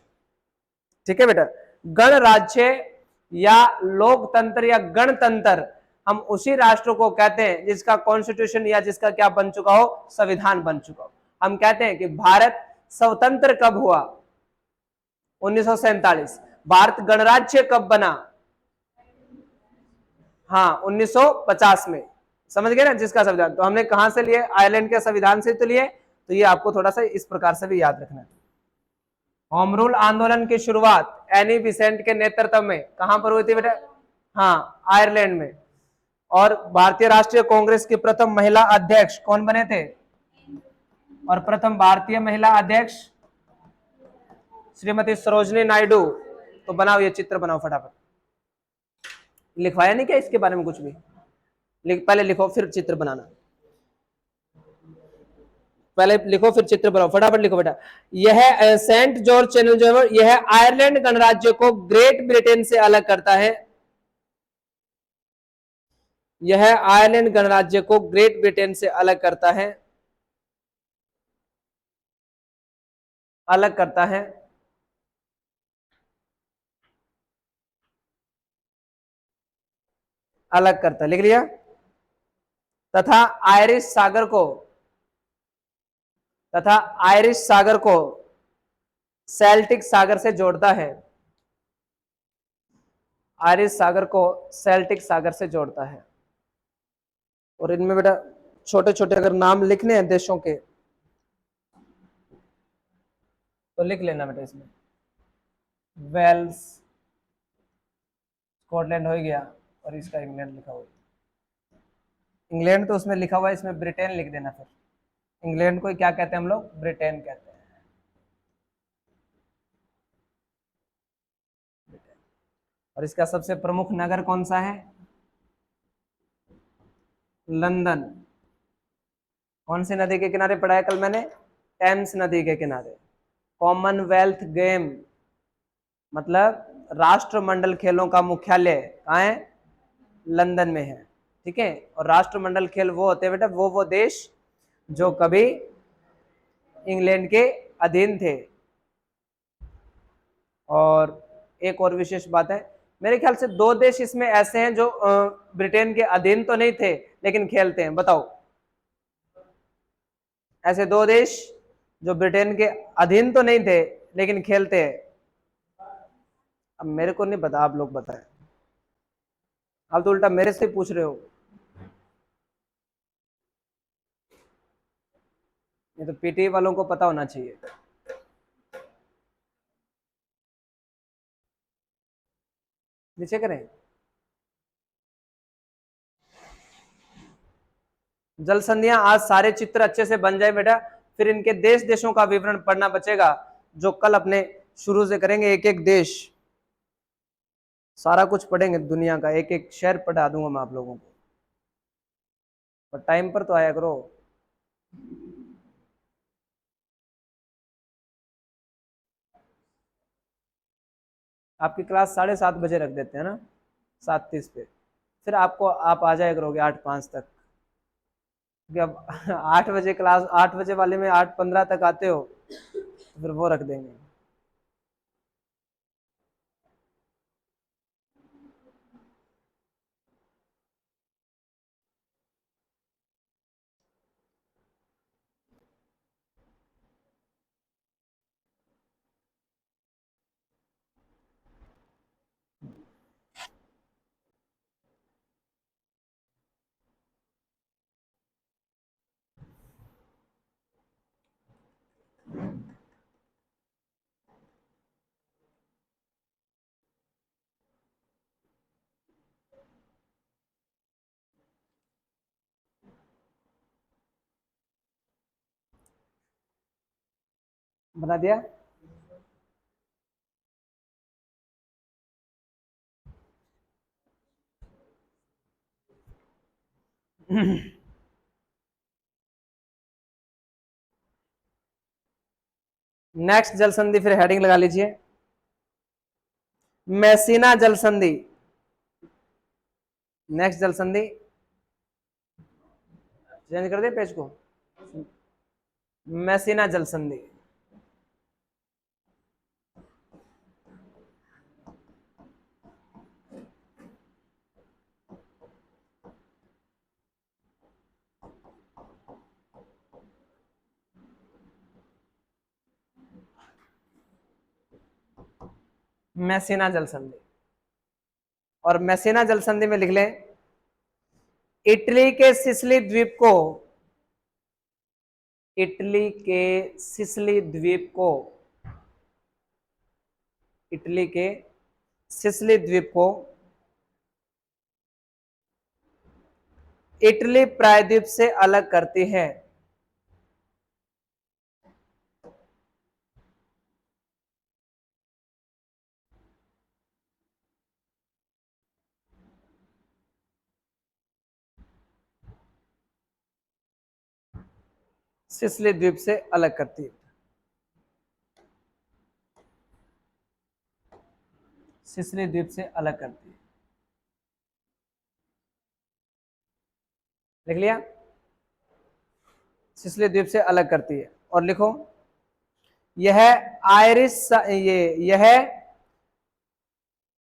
ठीक है बेटा, गणराज्य या लोकतंत्र या गणतंत्र हम उसी राष्ट्र को कहते हैं जिसका कॉन्स्टिट्यूशन या जिसका क्या बन चुका हो, संविधान बन चुका हो। हम कहते हैं कि भारत स्वतंत्र कब हुआ, 1947। भारत गणराज्य कब बना, हाँ 1950 में। समझ गए ना, जिसका संविधान। तो हमने कहां से लिए, आयरलैंड के संविधान से तो लिए। तो ये आपको थोड़ा सा इस प्रकार से भी याद रखना है। होम रूल आंदोलन की शुरुआत एनी बिसेंट के नेतृत्व में कहां पर हुई थी बेटा, हाँ आयरलैंड में। और भारतीय राष्ट्रीय कांग्रेस की प्रथम महिला अध्यक्ष कौन बने थे, और प्रथम भारतीय महिला अध्यक्ष श्रीमती सरोजनी नायडू। तो बनाओ, ये चित्र बनाओ फटाफट। लिखवाया नहीं क्या इसके बारे में कुछ भी, पहले लिखो फिर चित्र बनाना, पहले लिखो फिर चित्र बनाओ, फटाफट लिखो बेटा। यह सेंट जॉर्ज चैनल जो है यह आयरलैंड गणराज्य को ग्रेट ब्रिटेन से अलग करता है। यह आयरलैंड गणराज्य को ग्रेट ब्रिटेन से अलग करता है, अलग करता है। अलग करता है, लिख लिया। तथा आयरिश सागर को, तथा आयरिश सागर को सेल्टिक सागर से जोड़ता है, आयरिश सागर को सेल्टिक सागर से जोड़ता है। और इनमें बेटा छोटे छोटे अगर नाम लिखने हैं देशों के तो लिख लेना बेटा। इसमें वेल्स, स्कॉटलैंड हो गया, और इसका इंग्लैंड लिखा हुआ है। इंग्लैंड तो उसमें लिखा हुआ है, इसमें ब्रिटेन लिख देना। फिर इंग्लैंड को क्या कहते हैं हम लोग? ब्रिटेन कहते हैं। और इसका सबसे प्रमुख नगर कौन सा है? लंदन। कौन सी नदी के किनारे पढ़ा है कल मैंने? टेम्स नदी के किनारे। कॉमनवेल्थ गेम मतलब राष्ट्रमंडल खेलों का मुख्यालय कहाँ है? लंदन में है। ठीक है। और राष्ट्रमंडल खेल वो होते हैं बेटा, वो देश जो कभी इंग्लैंड के अधीन थे। और एक और विशेष बात है, मेरे ख्याल से दो देश इसमें ऐसे हैं जो ब्रिटेन के अधीन तो नहीं थे लेकिन खेलते हैं। बताओ ऐसे दो देश जो ब्रिटेन के अधीन तो नहीं थे लेकिन खेलते हैं। अब मेरे को नहीं पता, आप लोग बताएं। आप तो उल्टा मेरे से पूछ रहे हो। ये तो पीटी वालों को पता होना चाहिए। नीचे करें। जल संधियां आज सारे चित्र अच्छे से बन जाए बेटा, फिर इनके देश देशों का विवरण पढ़ना बचेगा, जो कल अपने शुरू से करेंगे। एक एक देश सारा कुछ पढ़ेंगे, दुनिया का एक एक शहर पढ़ा दूंगा मैं आप लोगों को। पर टाइम पर तो आया करो। आपकी क्लास 7:30 बजे रख देते हैं ना, 7:30 पे। फिर आपको आप आ जाया करोगे 8:05 तक, क्योंकि अब 8 बजे क्लास, 8 बजे वाले में 8:15 तक आते हो, तो फिर वो रख देंगे। बना दिया। नेक्स्ट जल संधि, फिर हेडिंग लगा लीजिए, मैसीना जल संधि। नेक्स्ट जल संधि, चेंज कर दे पेज को, मैसीना जल संधि। मैसीना जल संधि, और मैसीना जल संधि में लिख लें, इटली के सिसिली द्वीप को, इटली के सिसिली द्वीप को, इटली के सिसिली द्वीप को इटली प्रायद्वीप से अलग करती है। सिसिली द्वीप से अलग करती है, सिसिली द्वीप से अलग करती है। लिख लिया, सिसिली द्वीप से अलग करती है। और लिखो, यह आयरिश, यह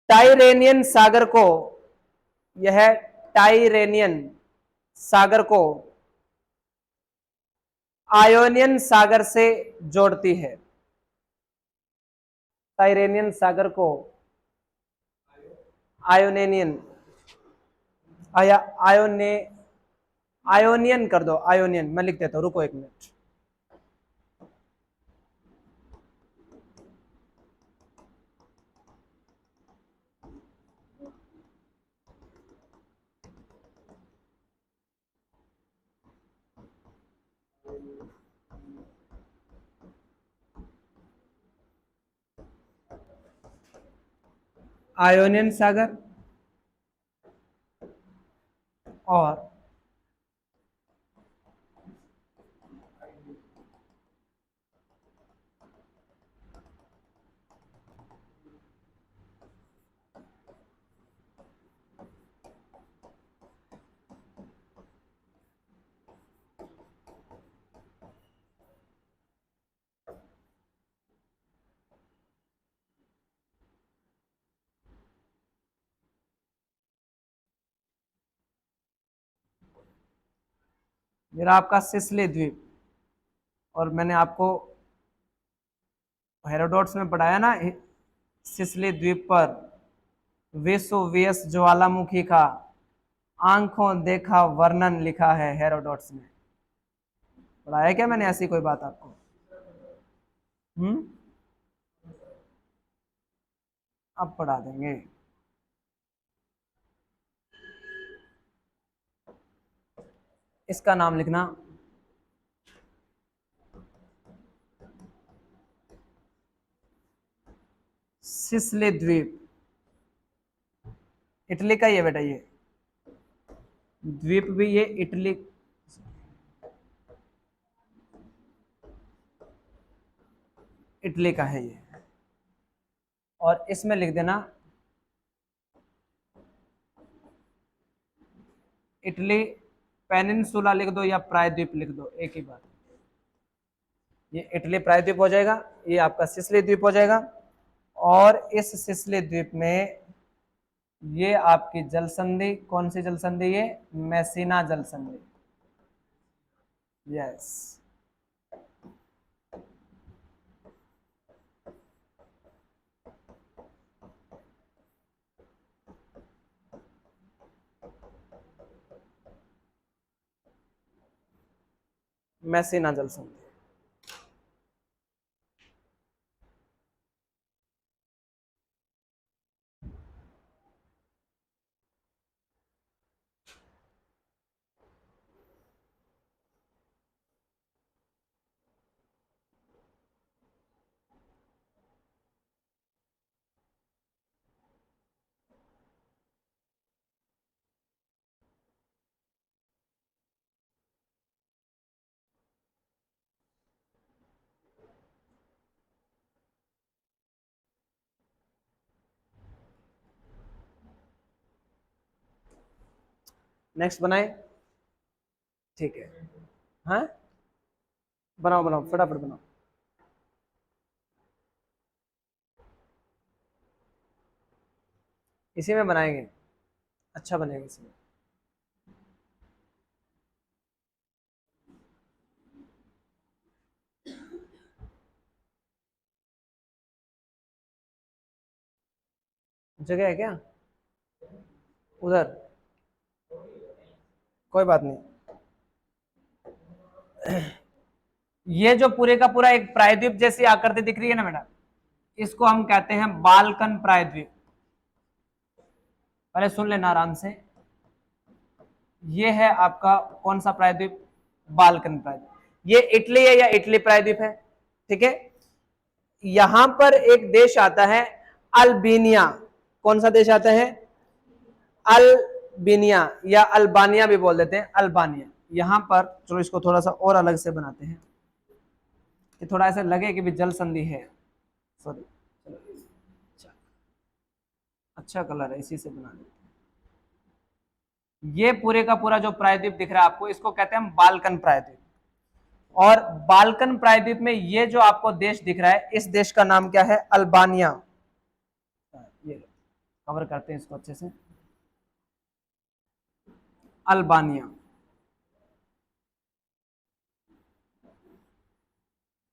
टाइरेनियन सागर को, यह टाइरेनियन सागर को आयोनियन सागर से जोड़ती है। टाइरेनियन सागर को आयोनियन, आया आयोने आयोनियन कर दो, आयोनियन। मैं लिख देता हूं, रुको 1 मिनट। आयोनियन सागर और मेरा आपका सिसिली द्वीप, और मैंने आपको हेरोडोट्स में पढ़ाया ना, सिसिली द्वीप पर वेसुवियस ज्वालामुखी का आंखों देखा वर्णन लिखा है हेरोडोट्स ने। पढ़ाया क्या मैंने ऐसी कोई बात आपको? अब पढ़ा देंगे। इसका नाम लिखना, सिसिली द्वीप। इटली का ही है बेटा ये द्वीप भी, ये इटली, इटली का है ये। और इसमें लिख देना इटली पेनिनसुला लिख दो या प्रायद्वीप लिख दो, एक ही बात। ये इटली प्रायद्वीप हो जाएगा, ये आपका सिसिली द्वीप हो जाएगा। और इस सिसिली द्वीप में ये आपकी जल संधि, कौन सी जल संधि? ये मैसीना जल संधि। यस, मैसीना जल संधि। नेक्स्ट बनाए, ठीक है। हाँ, बनाओ बनाओ, फटाफट बनाओ। इसी में बनाएंगे, अच्छा बनेगा इसमें। जगह है क्या उधर? कोई बात नहीं। ये जो पूरे का पूरा एक प्रायद्वीप जैसी आकृति दिख रही है ना बेटा, इसको हम कहते हैं बाल्कन प्रायद्वीप। पहले सुन लेना आराम से, ये है आपका कौन सा प्रायद्वीप? बाल्कन प्रायद्वीप। ये इटली है या इटली प्रायद्वीप है, ठीक है। यहां पर एक देश आता है अल्बेनिया। कौन सा देश आता है? अल्बेनिया, या अल्बानिया भी बोल देते हैं, अल्बानिया। यहां पर चलो इसको थोड़ा सा और अलग से बनाते हैं कि थोड़ा ऐसा लगे कि भी जल संधि है। सॉरी, अच्छा कलर है, इसी से बना देते हैं। ये पूरे का पूरा जो प्रायद्वीप दिख रहा है आपको, इसको कहते हैं हम बाल्कन प्रायद्वीप। और बाल्कन प्रायद्वीप में ये जो आपको देश दिख रहा है, इस देश का नाम क्या है? अल्बानिया। ये कवर करते हैं इसको अच्छे से, अल्बानिया।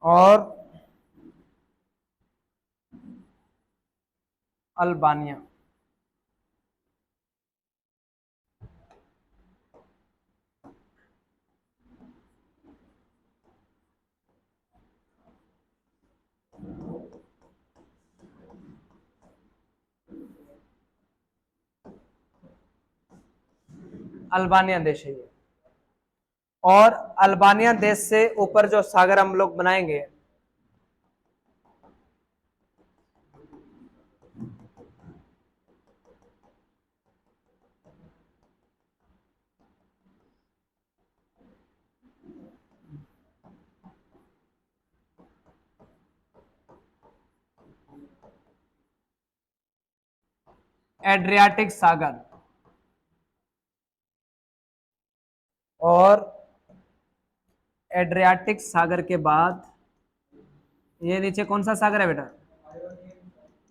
और अल्बानिया, अल्बानिया देश है ये। और अल्बानिया देश से ऊपर जो सागर हम लोग बनाएंगे, एड्रियाटिक सागर, और एड्रियाटिक सागर के बाद ये नीचे कौन सा सागर है बेटा?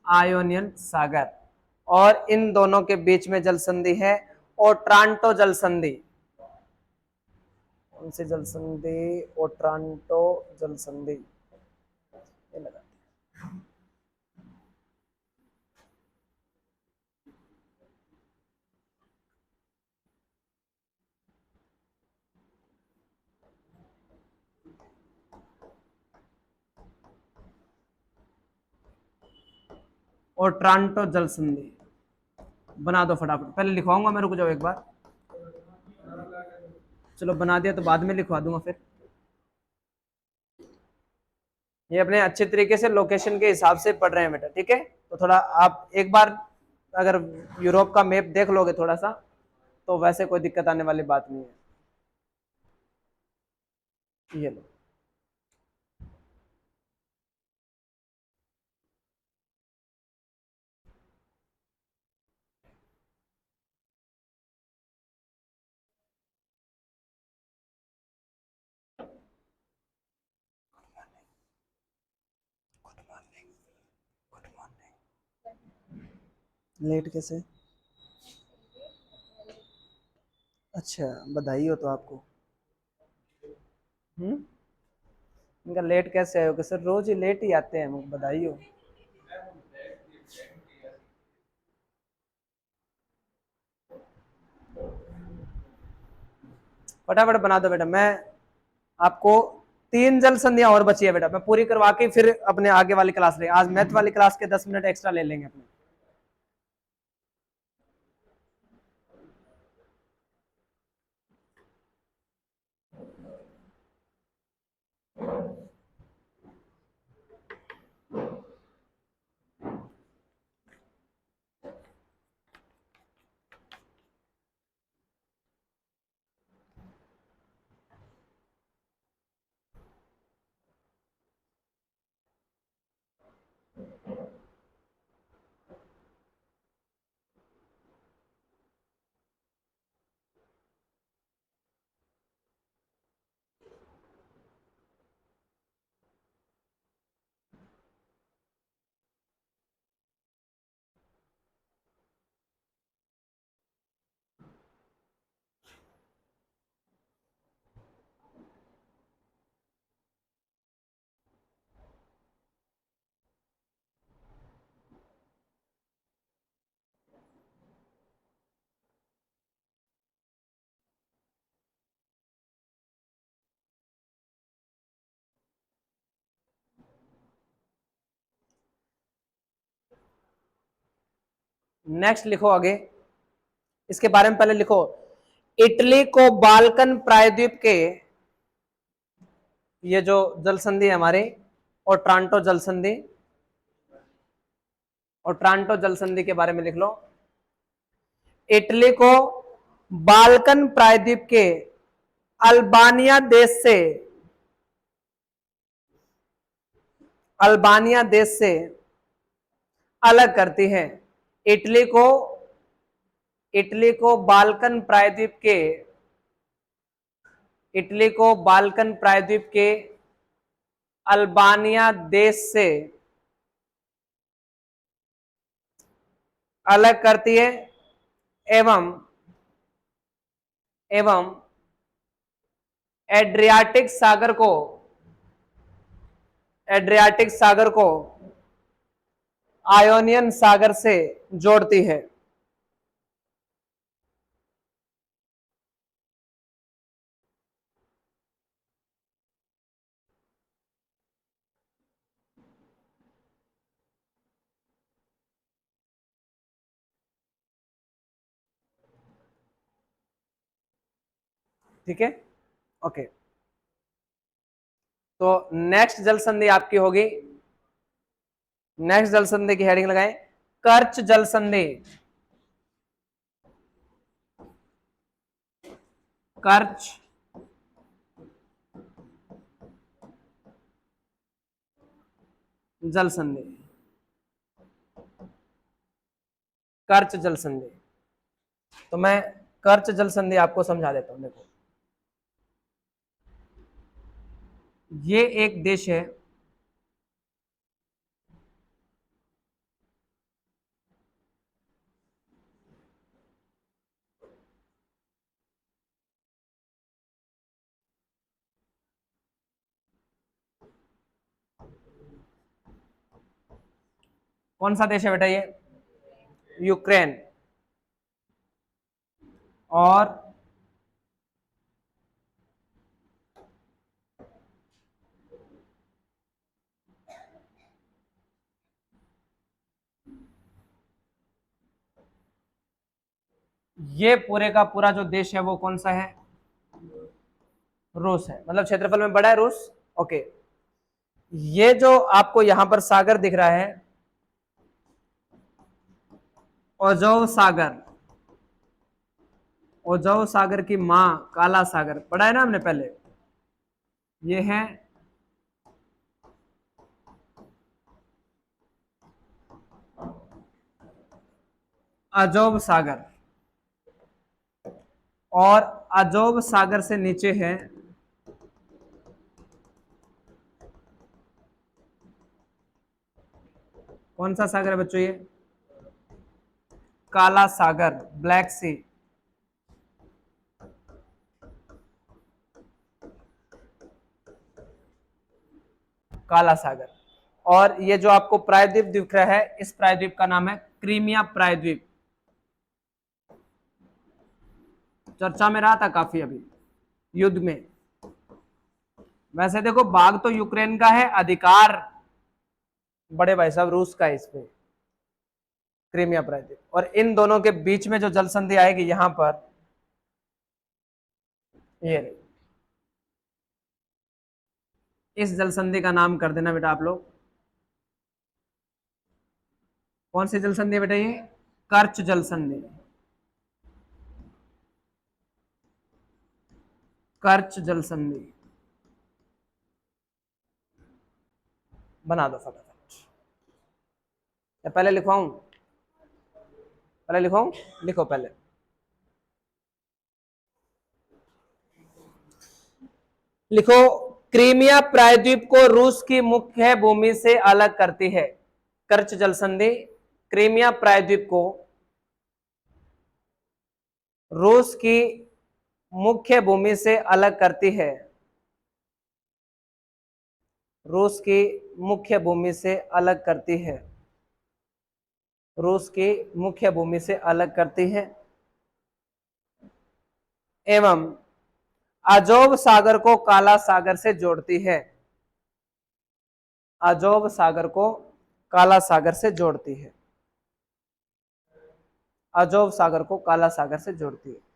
आयोनियन सागर। और इन दोनों के बीच में जल संधि है, ओट्रांटो जल संधि। कौन सी जल संधि? ओट्रांटो जल संधि। ये लगा, ओट्रांटो जल संधि बना दो फटाफट, पहले लिखवाऊंगा मैं, रुक जाओ एक बार। चलो बना दिया तो बाद में लिखवा दूंगा फिर। ये अपने अच्छे तरीके से लोकेशन के हिसाब से पढ़ रहे हैं बेटा, ठीक है? तो थोड़ा आप एक बार अगर यूरोप का मैप देख लोगे थोड़ा सा, तो वैसे कोई दिक्कत आने वाली बात नहीं है। ये लो, लेट कैसे? अच्छा, बधाई हो तो आपको। इनका लेट कैसे आए हो? सर रोज ही लेट ही आते हैं, बधाई हो। फटाफट बना दो बेटा। मैं आपको 3 जल संधियां और बची है बेटा, मैं पूरी करवा के फिर अपने आगे वाली क्लास ले, आज मैथ वाली क्लास के 10 मिनट एक्स्ट्रा ले लेंगे अपने। नेक्स्ट लिखो आगे, इसके बारे में पहले लिखो। इटली को बाल्कन प्रायद्वीप के, ये जो जल संधि है हमारी, और ट्रांटो जल संधि, और ट्रांटो जल संधि के बारे में लिख लो। इटली को बाल्कन प्रायद्वीप के अल्बानिया देश से, अल्बानिया देश से अलग करती है। इटली को इटली को बाल्कन प्रायद्वीप के इटली को बाल्कन प्रायद्वीप के अल्बानिया देश से अलग करती है एवं एवं एड्रियाटिक सागर को एड्रियाटिक सागर को आयोनियन सागर से जोड़ती है। ठीक है, ओके। तो नेक्स्ट जल संधि आपकी होगी, नेक्स्ट जल संधि की हेडिंग लगाएं, कर्च जल संधि। कर्च जल संधि, कर्च जल संधि। तो मैं कर्च जल संधि आपको समझा देता हूं। देखो, ये एक देश है, कौन सा देश है बेटा ये? यूक्रेन। और ये पूरे का पूरा जो देश है वो कौन सा है? रूस है, मतलब क्षेत्रफल में बड़ा है रूस। ओके, ये जो आपको यहां पर सागर दिख रहा है, ओजोव सागर, ओजोव सागर की मां काला सागर, पढ़ा है ना हमने पहले। ये है अजोव सागर, और अजोव सागर से नीचे है कौन सा सागर है बच्चों? ये काला सागर, ब्लैक सी। काला सागर। और ये जो आपको प्रायद्वीप दिख रहा है, इस प्रायद्वीप का नाम है क्रीमिया प्रायद्वीप। चर्चा में रहा था काफी अभी युद्ध में। वैसे देखो, भाग तो यूक्रेन का है, अधिकार बड़े भाई साहब रूस का है इस पे, क्रीमिया प्रायद्वीप। और इन दोनों के बीच में जो जल संधि आएगी यहां पर, ये रही। इस जल संधि का नाम कर देना बेटा आप लोग, कौन सी जल संधि है बेटा ये? कर्च जल संधि। कर्च जल संधि बना दो फटाफट। या पहले लिखवाऊं? पहले लिखवाऊं? लिखो पहले। लिखो, क्रीमिया प्रायद्वीप को रूस की मुख्य भूमि से अलग करती है। कर्च जल संधि क्रीमिया प्रायद्वीप को रूस की मुख्य भूमि से अलग करती है। रूस की मुख्य भूमि से अलग करती है। रूस की मुख्य भूमि से अलग करती है एवं अजोव सागर को काला सागर से जोड़ती है। अजोव सागर को काला सागर से जोड़ती है। अजोव सागर को काला सागर से जोड़ती है।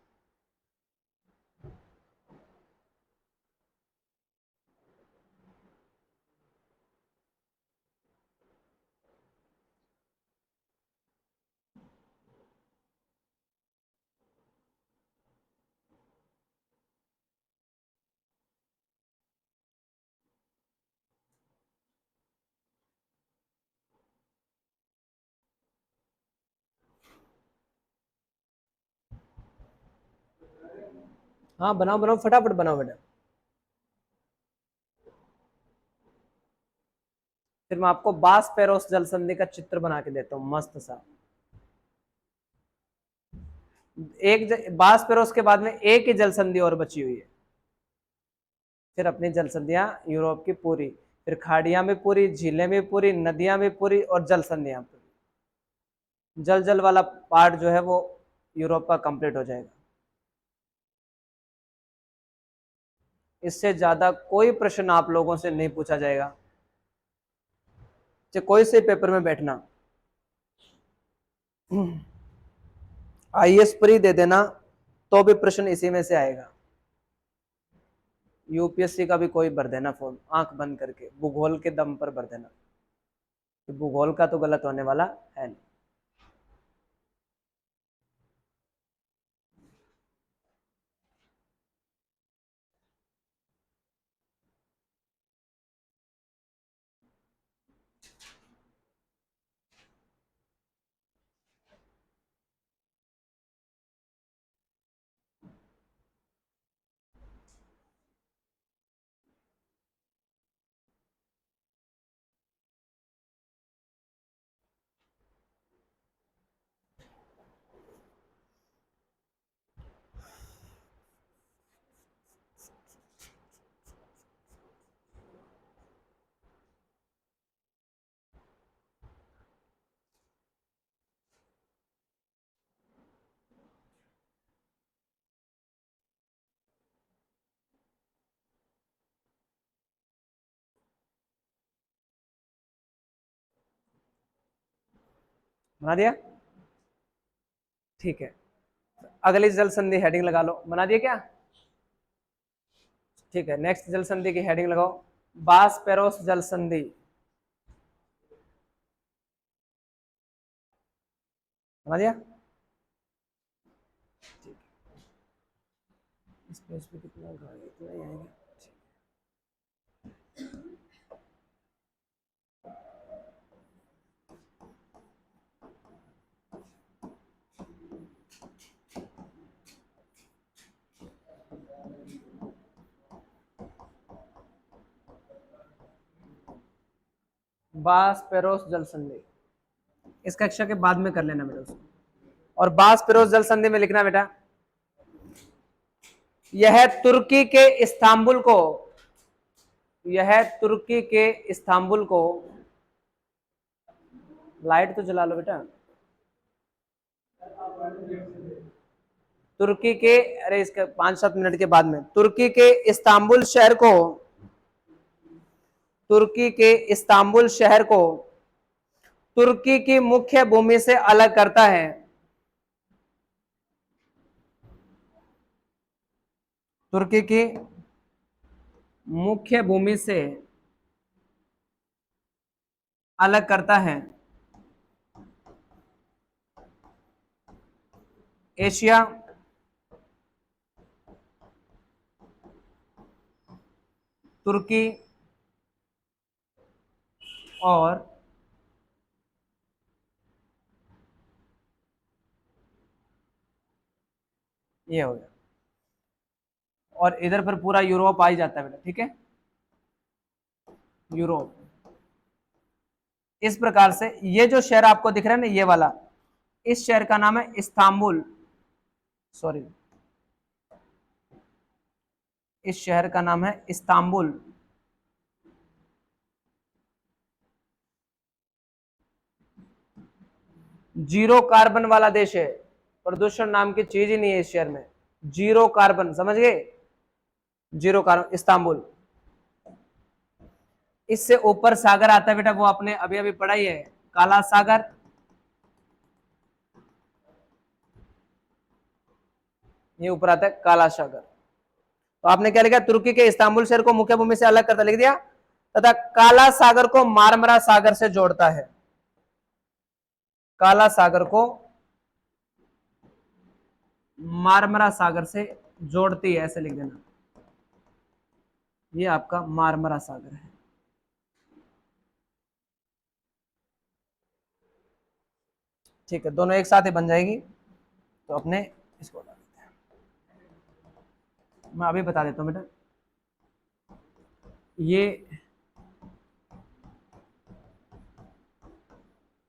हाँ बनाओ बनाओ, फटाफट बनाओ बेटा। फिर मैं आपको बास पेरोस जल संधि का चित्र बना के देता हूँ मस्त सा। बास पेरोस के बाद में एक ही जल संधि और बची हुई है। फिर अपनी जल संधियां यूरोप की पूरी, फिर खाड़ियां भी पूरी, झीलें भी पूरी, नदियां भी पूरी और जल संधियां पूरी। जल जल वाला पार्ट जो है वो यूरोप का कंप्लीट हो जाएगा। इससे ज्यादा कोई प्रश्न आप लोगों से नहीं पूछा जाएगा, चाहे कोई से पेपर में बैठना। आईएएस प्री दे देना तो भी प्रश्न इसी में से आएगा। यूपीएससी का भी कोई भर देना फॉर्म, आंख बंद करके भूगोल के दम पर भर देना, भूगोल का तो गलत होने वाला है नहीं। बना दिया? ठीक है, अगली जल संधि हेडिंग लगा लो। बना दिया क्या? ठीक है, नेक्स्ट जल संधि की हेडिंग लगाओ, बास पेरोस जल संधि। बना दिया? इस पेज पे कितना इतना ही आएगा। बास पेरोस जल संधि इस कक्षा के बाद में कर लेना बेटा उसको। और बास पेरोस जल संधि में लिखना बेटा, यह तुर्की के इस्तांबुल को, यह तुर्की के इस्तांबुल को, लाइट तो जला लो बेटा। तुर्की के, अरे इसके 5-7 मिनट के बाद में, तुर्की के इस्तांबुल शहर को, तुर्की के इस्तांबुल शहर को तुर्की की मुख्य भूमि से अलग करता है। तुर्की की मुख्य भूमि से अलग करता है। एशिया तुर्की और ये हो गया, और इधर पर पूरा यूरोप आ ही जाता है बेटा। ठीक है, यूरोप। इस प्रकार से ये जो शहर आपको दिख रहा है ना, ये वाला, इस शहर का नाम है इस्तांबुल। सॉरी, इस शहर का नाम है इस्तांबुल। जीरो कार्बन वाला देश है, प्रदूषण नाम की चीज ही नहीं है इस शहर में। जीरो कार्बन, समझ गए? Zero carbon Istanbul. इससे ऊपर सागर आता है बेटा, वो आपने अभी अभी पढ़ा ही है, काला सागर। ये ऊपर आता है काला सागर। तो आपने क्या लिखा? तुर्की के इस्तांबुल शहर को मुख्य भूमि से अलग करता लिख दिया, तथा काला सागर को मारमरा सागर से जोड़ता है। काला सागर को मारमरा सागर से जोड़ती है, ऐसे लिख देना। ये आपका मारमरा सागर है। ठीक है, दोनों एक साथ ही बन जाएगी। तो अपने इसको मैं अभी बता देता हूँ बेटा। ये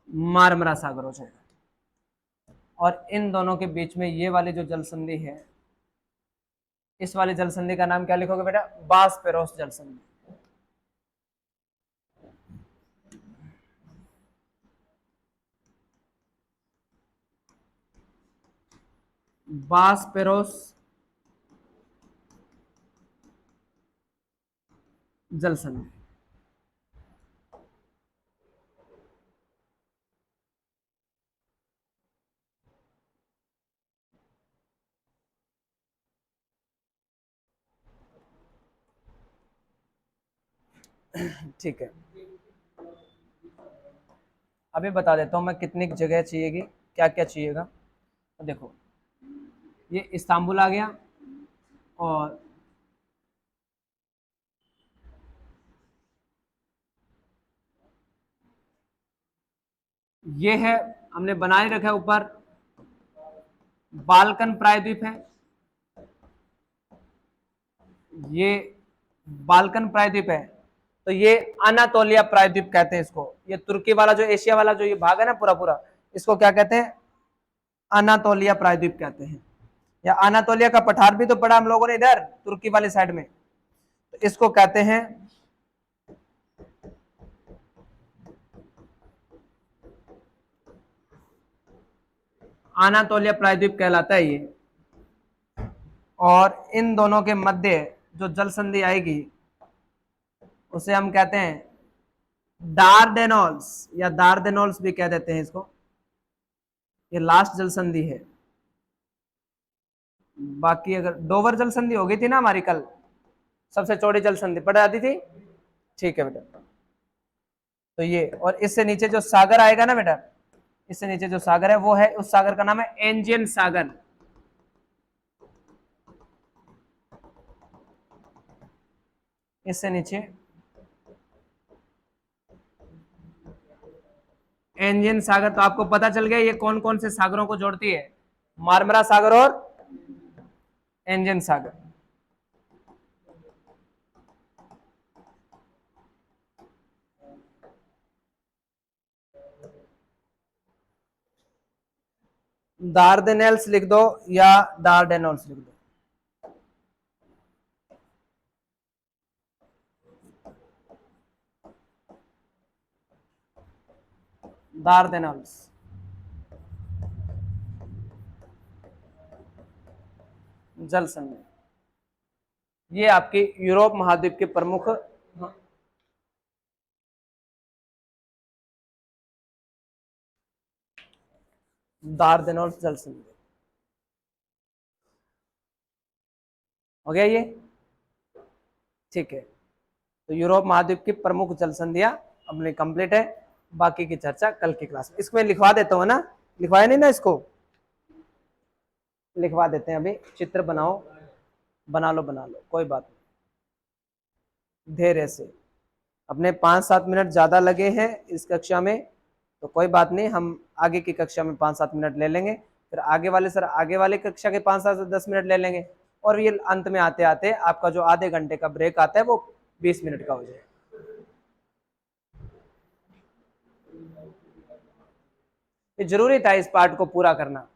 मारमरा सागर हो जाएगा, और इन दोनों के बीच में ये वाली जो जल संधि है, इस वाली जल संधि का नाम क्या लिखोगे बेटा? बासपेरोस जल संधि। बासपेरोस जल संधि। ठीक है, अभी बता देता हूँ मैं कितनी जगह चाहिएगी, क्या क्या चाहिएगा। तो देखो, ये इस्तांबुल आ गया, और ये है, हमने बनाए रखा है ऊपर, बाल्कन प्रायद्वीप है। ये बाल्कन प्रायद्वीप है, तो ये अनातोलिया प्रायद्वीप कहते हैं इसको। ये तुर्की वाला जो एशिया वाला जो ये भाग है ना पूरा पूरा, इसको क्या कहते हैं? अनातोलिया प्रायद्वीप कहते हैं। या अनातोलिया का पठार भी तो पढ़ा हम लोगों ने इधर तुर्की वाले साइड में, तो इसको कहते हैं अनातोलिया प्रायद्वीप कहलाता है ये। और इन दोनों के मध्य जो जल संधि आएगी उसे हम कहते हैं डार्डेनोल्स, या दार्डेनोल्स भी कह देते हैं इसको। ये लास्ट जल संधि है। बाकी अगर डोवर जल संधि हो गई थी ना हमारी कल, सबसे चौड़ी जल संधि पढ़ आती थी। ठीक है बेटा, तो ये, और इससे नीचे जो सागर आएगा ना बेटा, इससे नीचे जो सागर है वो है, उस सागर का नाम है एंजियन सागर। इससे नीचे एंजियन सागर। तो आपको पता चल गया ये कौन कौन से सागरों को जोड़ती है, मार्मरा सागर और एंजियन सागर। दार्डेनेल्स लिख दो या डार्डेनोल्स लिख दो। दार्डेनोल्स जल संधि, ये आपकी यूरोप महाद्वीप के प्रमुख, दार्डेनोल्स जल संधि हो गया ये। ठीक है, तो यूरोप महाद्वीप की प्रमुख जल संधियां अपनी कंप्लीट है। बाकी की चर्चा कल की क्लास में। इसमें लिखवा देता हूँ ना, लिखवाया नहीं ना इसको, लिखवा देते हैं। अभी चित्र बनाओ, बना लो कोई बात नहीं, धैर्य से। अपने 5-7 मिनट ज्यादा लगे हैं इस कक्षा में, तो कोई बात नहीं, हम आगे की कक्षा में 5-7 मिनट ले लेंगे। फिर आगे वाले सर आगे वाले कक्षा के 5-7-10 मिनट ले लेंगे, और ये अंत में आते आते आपका जो आधे घंटे का ब्रेक आता है वो 20 मिनट का हो जाए। ये जरूरी था इस पार्ट को पूरा करना,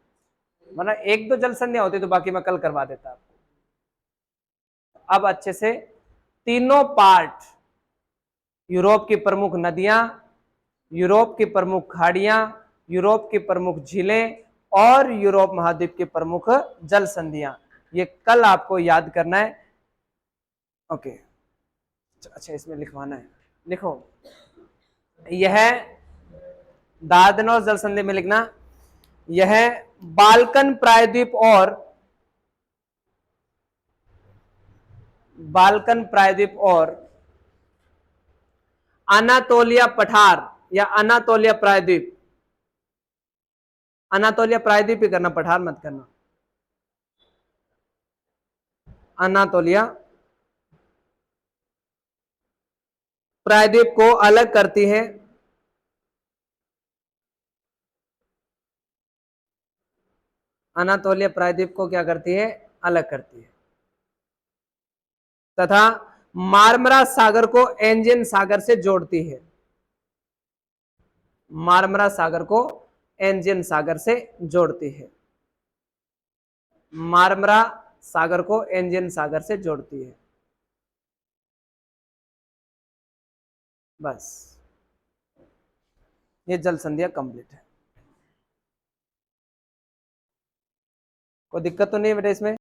वरना एक दो जल संध्या होती तो बाकी मैं कल करवा देता आपको। अब अच्छे से तीनों पार्ट, यूरोप की प्रमुख नदियां, यूरोप की प्रमुख खाड़ियां, यूरोप की प्रमुख झीलें, और यूरोप महाद्वीप की प्रमुख जल संधियां, ये कल आपको याद करना है। ओके, अच्छा इसमें लिखवाना है, लिखो। यह दार्डेनोल्स जल संधि में लिखना, यह बाल्कन प्रायद्वीप और अनातोलिया पठार या अनातोलिया प्रायद्वीप, अनातोलिया प्रायद्वीप ही करना, पठार मत करना, अनातोलिया प्रायद्वीप को अलग करती है, अनातोलिया प्रायद्वीप को क्या करती है? अलग करती है। तथा मार्मरा सागर को एंजियन सागर से जोड़ती है। मार्मरा सागर को एंजियन सागर से जोड़ती है। मार्मरा सागर को एंजियन सागर से जोड़ती है। बस ये जल संधियां कंप्लीट है। कोई दिक्कत तो नहीं है बेटा इसमें?